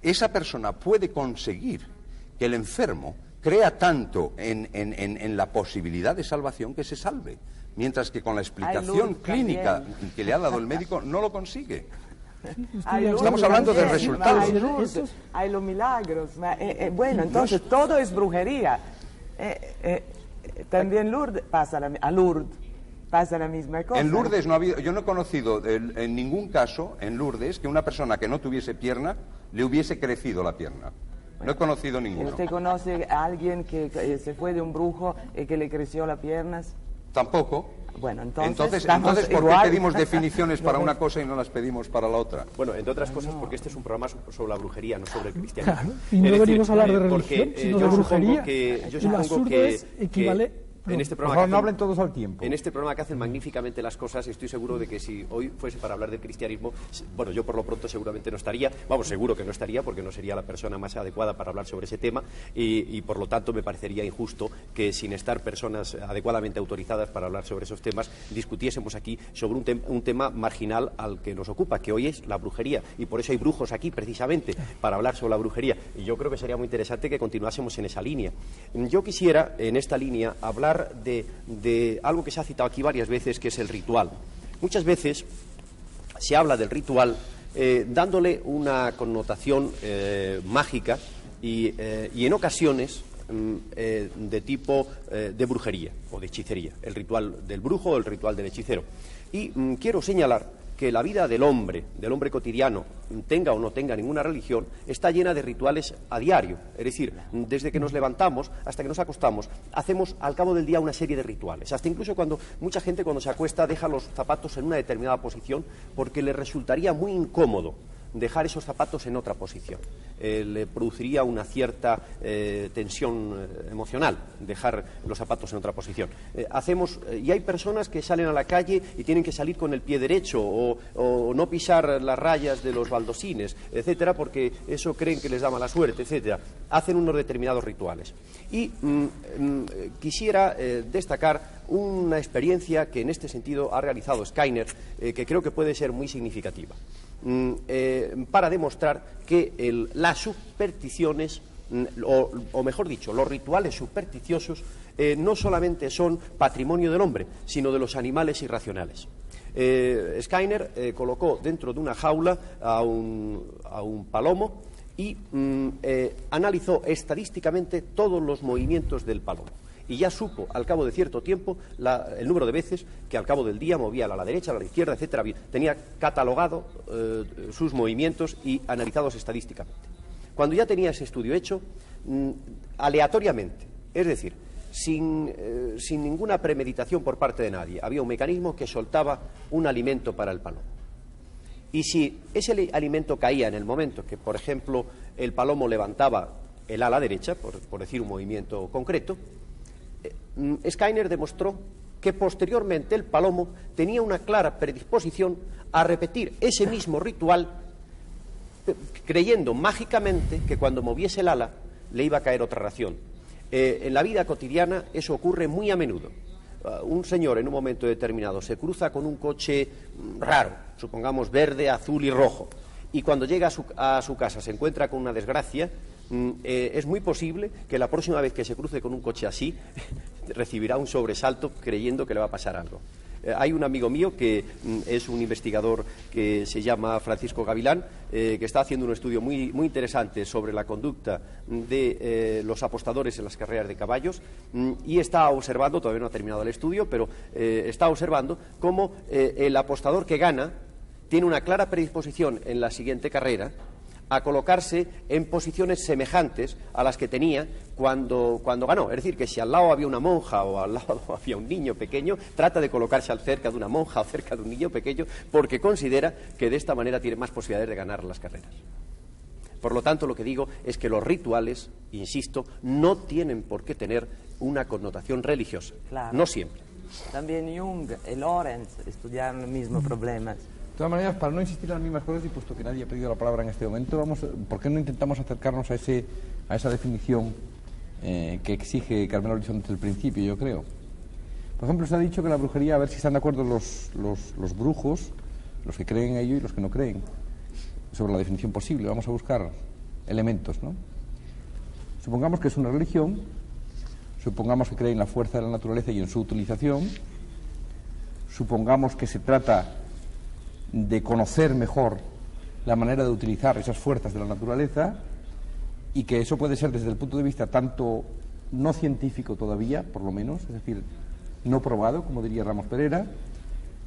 esa persona puede conseguir que el enfermo crea tanto en la posibilidad de salvación que se salve, mientras que con la explicación clínica que le ha dado el médico no lo consigue. Estamos hablando de resultados. Hay los milagros. Bueno, entonces todo es brujería. También Lourdes pasa la misma cosa. En Lourdes no ha habido, yo no he conocido en ningún caso en Lourdes que una persona que no tuviese pierna le hubiese crecido la pierna. No he conocido ninguno. ¿Usted conoce a alguien que se fue de un brujo y que le creció las piernas? Tampoco. Bueno, entonces ¿por qué pedimos definiciones para una cosa y no las pedimos para la otra? Bueno, entre otras cosas porque este es un programa sobre la brujería, no sobre el cristianismo. Claro, y no venimos a hablar de religión, sino de brujería. Yo supongo que equivale... En este programa por favor, no hablen todos al tiempo. En este programa que hacen magníficamente las cosas, estoy seguro de que si hoy fuese para hablar del cristianismo, bueno, yo por lo pronto seguramente no estaría, seguro que no estaría, porque no sería la persona más adecuada para hablar sobre ese tema, y por lo tanto me parecería injusto que sin estar personas adecuadamente autorizadas para hablar sobre esos temas, discutiésemos aquí sobre un tema marginal al que nos ocupa, que hoy es la brujería, y por eso hay brujos aquí precisamente, para hablar sobre la brujería, y yo creo que sería muy interesante que continuásemos en esa línea. Yo quisiera, en esta línea, hablar de algo que se ha citado aquí varias veces, que es el ritual. Muchas veces se habla del ritual dándole una connotación mágica y en ocasiones de tipo de brujería o de hechicería, el ritual del brujo o el ritual del hechicero. Y quiero señalar que la vida del hombre cotidiano, tenga o no tenga ninguna religión, está llena de rituales a diario. Es decir, desde que nos levantamos hasta que nos acostamos, hacemos al cabo del día una serie de rituales. Hasta incluso mucha gente cuando se acuesta deja los zapatos en una determinada posición porque le resultaría muy incómodo dejar esos zapatos en otra posición. Le produciría una cierta tensión emocional dejar los zapatos en otra posición. Y hay personas que salen a la calle y tienen que salir con el pie derecho o no pisar las rayas de los baldosines, etcétera, porque eso creen que les da mala suerte, etcétera. Hacen unos determinados rituales. Y quisiera destacar una experiencia que en este sentido ha realizado Skinner, que creo que puede ser muy significativa. Para demostrar que las supersticiones, o mejor dicho, los rituales supersticiosos no solamente son patrimonio del hombre, sino de los animales irracionales. Skinner colocó dentro de una jaula a un palomo y analizó estadísticamente todos los movimientos del palomo. Y ya supo, al cabo de cierto tiempo, el número de veces que al cabo del día movía a la derecha, a la izquierda, etcétera. Tenía catalogado sus movimientos y analizados estadísticamente. Cuando ya tenía ese estudio hecho, aleatoriamente, es decir, sin ninguna premeditación por parte de nadie, había un mecanismo que soltaba un alimento para el palomo. Y si ese alimento caía en el momento que, por ejemplo, el palomo levantaba el ala derecha, por decir un movimiento concreto, Skinner demostró que posteriormente el palomo tenía una clara predisposición a repetir ese mismo ritual, creyendo mágicamente que cuando moviese el ala le iba a caer otra ración. En la vida cotidiana eso ocurre muy a menudo. Un señor en un momento determinado se cruza con un coche raro, supongamos verde, azul y rojo, y cuando llega a su casa se encuentra con una desgracia, es muy posible que la próxima vez que se cruce con un coche así recibirá un sobresalto creyendo que le va a pasar algo. Hay un amigo mío que es un investigador que se llama Francisco Gavilán, que está haciendo un estudio muy interesante sobre la conducta de los apostadores en las carreras de caballos, y está observando, todavía no ha terminado el estudio, pero está observando cómo el apostador que gana tiene una clara predisposición en la siguiente carrera a colocarse en posiciones semejantes a las que tenía cuando ganó. Es decir, que si al lado había una monja o al lado había un niño pequeño, trata de colocarse cerca de una monja o cerca de un niño pequeño, porque considera que de esta manera tiene más posibilidades de ganar las carreras. Por lo tanto, lo que digo es que los rituales, insisto, no tienen por qué tener una connotación religiosa. Claro. No siempre. También Jung y Lorenz estudiaron el mismo problema. De todas maneras, para no insistir en las mismas cosas, y puesto que nadie ha pedido la palabra en este momento, ¿por qué no intentamos acercarnos a esa definición que exige Carmelo Horizon desde el principio, yo creo? Por ejemplo, se ha dicho que la brujería, a ver si están de acuerdo los brujos, los que creen en ello y los que no creen, sobre la definición posible. Vamos a buscar elementos, ¿no? Supongamos que es una religión, supongamos que cree en la fuerza de la naturaleza y en su utilización, supongamos que se trata de conocer mejor la manera de utilizar esas fuerzas de la naturaleza, y que eso puede ser desde el punto de vista tanto no científico todavía, por lo menos, es decir, no probado, como diría Ramos Pereira,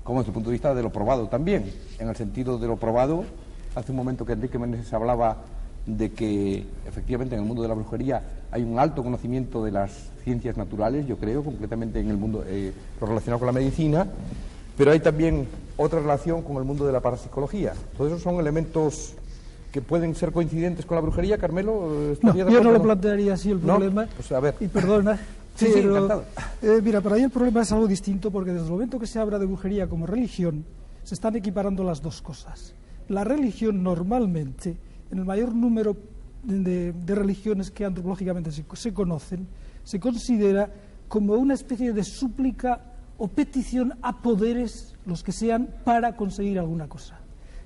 como desde el punto de vista de lo probado también. En el sentido de lo probado, hace un momento que Enrique Meneses hablaba de que efectivamente en el mundo de la brujería hay un alto conocimiento de las ciencias naturales, yo creo, completamente en el mundo lo relacionado con la medicina, pero hay también otra relación con el mundo de la parapsicología. Todos esos son elementos que pueden ser coincidentes con la brujería. Carmelo, no, yo no lo plantearía así el problema. ¿No? Pues a ver. Y perdona. Sí, encantado. Mira, para ahí el problema es algo distinto, porque desde el momento que se habla de brujería como religión, se están equiparando las dos cosas. La religión normalmente, en el mayor número de religiones que antropológicamente se conocen, se considera como una especie de súplica o petición a poderes, los que sean, para conseguir alguna cosa.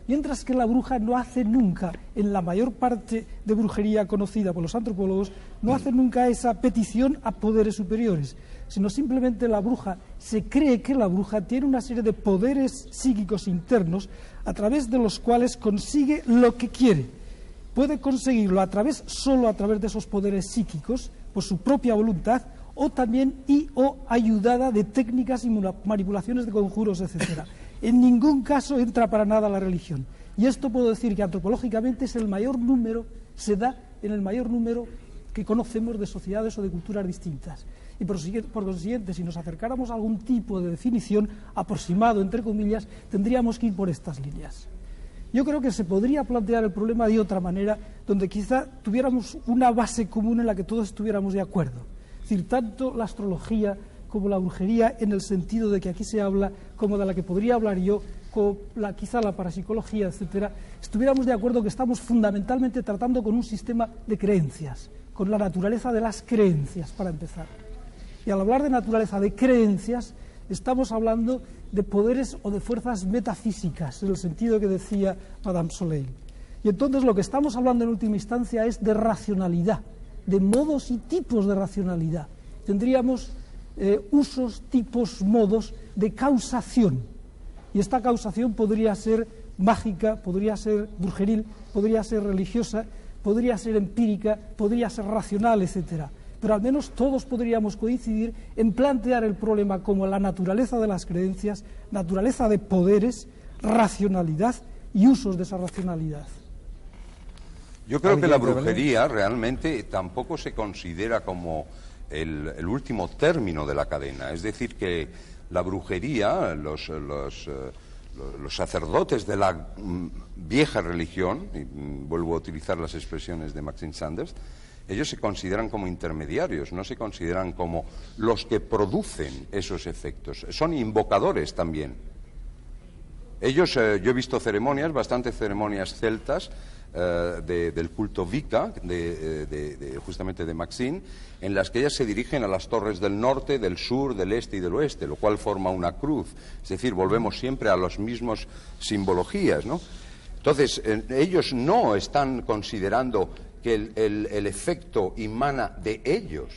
Mientras que la bruja no hace nunca, en la mayor parte de brujería conocida por los antropólogos, no hace nunca esa petición a poderes superiores, sino simplemente la bruja, se cree que la bruja tiene una serie de poderes psíquicos internos a través de los cuales consigue lo que quiere. Puede conseguirlo solo a través de esos poderes psíquicos, por su propia voluntad, o también o ayudada de técnicas y manipulaciones de conjuros, etcétera. En ningún caso entra para nada la religión. Y esto puedo decir que antropológicamente es el mayor número, se da en el mayor número que conocemos de sociedades o de culturas distintas. Y por consiguiente, si nos acercáramos a algún tipo de definición aproximado, entre comillas, tendríamos que ir por estas líneas. Yo creo que se podría plantear el problema de otra manera, donde quizá tuviéramos una base común en la que todos estuviéramos de acuerdo. Es decir, tanto la astrología como la brujería, en el sentido de que aquí se habla, como de la que podría hablar yo, como quizá la parapsicología, etcétera, estuviéramos de acuerdo que estamos fundamentalmente tratando con un sistema de creencias, con la naturaleza de las creencias, para empezar. Y al hablar de naturaleza de creencias, estamos hablando de poderes o de fuerzas metafísicas, en el sentido que decía Madame Soleil. Y entonces lo que estamos hablando en última instancia es de racionalidad, de modos y tipos de racionalidad. Tendríamos usos, tipos, modos de causación. Y esta causación podría ser mágica, podría ser brujeril, podría ser religiosa, podría ser empírica, podría ser racional, etcétera. Pero al menos todos podríamos coincidir en plantear el problema como la naturaleza de las creencias, naturaleza de poderes, racionalidad y usos de esa racionalidad. Yo creo que la brujería realmente tampoco se considera como el último término de la cadena. Es decir, que la brujería, los sacerdotes de la vieja religión, y vuelvo a utilizar las expresiones de Maxine Sanders, ellos se consideran como intermediarios, no se consideran como los que producen esos efectos. Son invocadores también. Ellos, yo he visto bastantes ceremonias celtas, del culto Wicca, justamente de Maxine, en las que ellas se dirigen a las torres del norte, del sur, del este y del oeste, lo cual forma una cruz. Es decir, volvemos siempre a las mismas simbologías, ¿no? Entonces, ellos no están considerando que el efecto emana de ellos.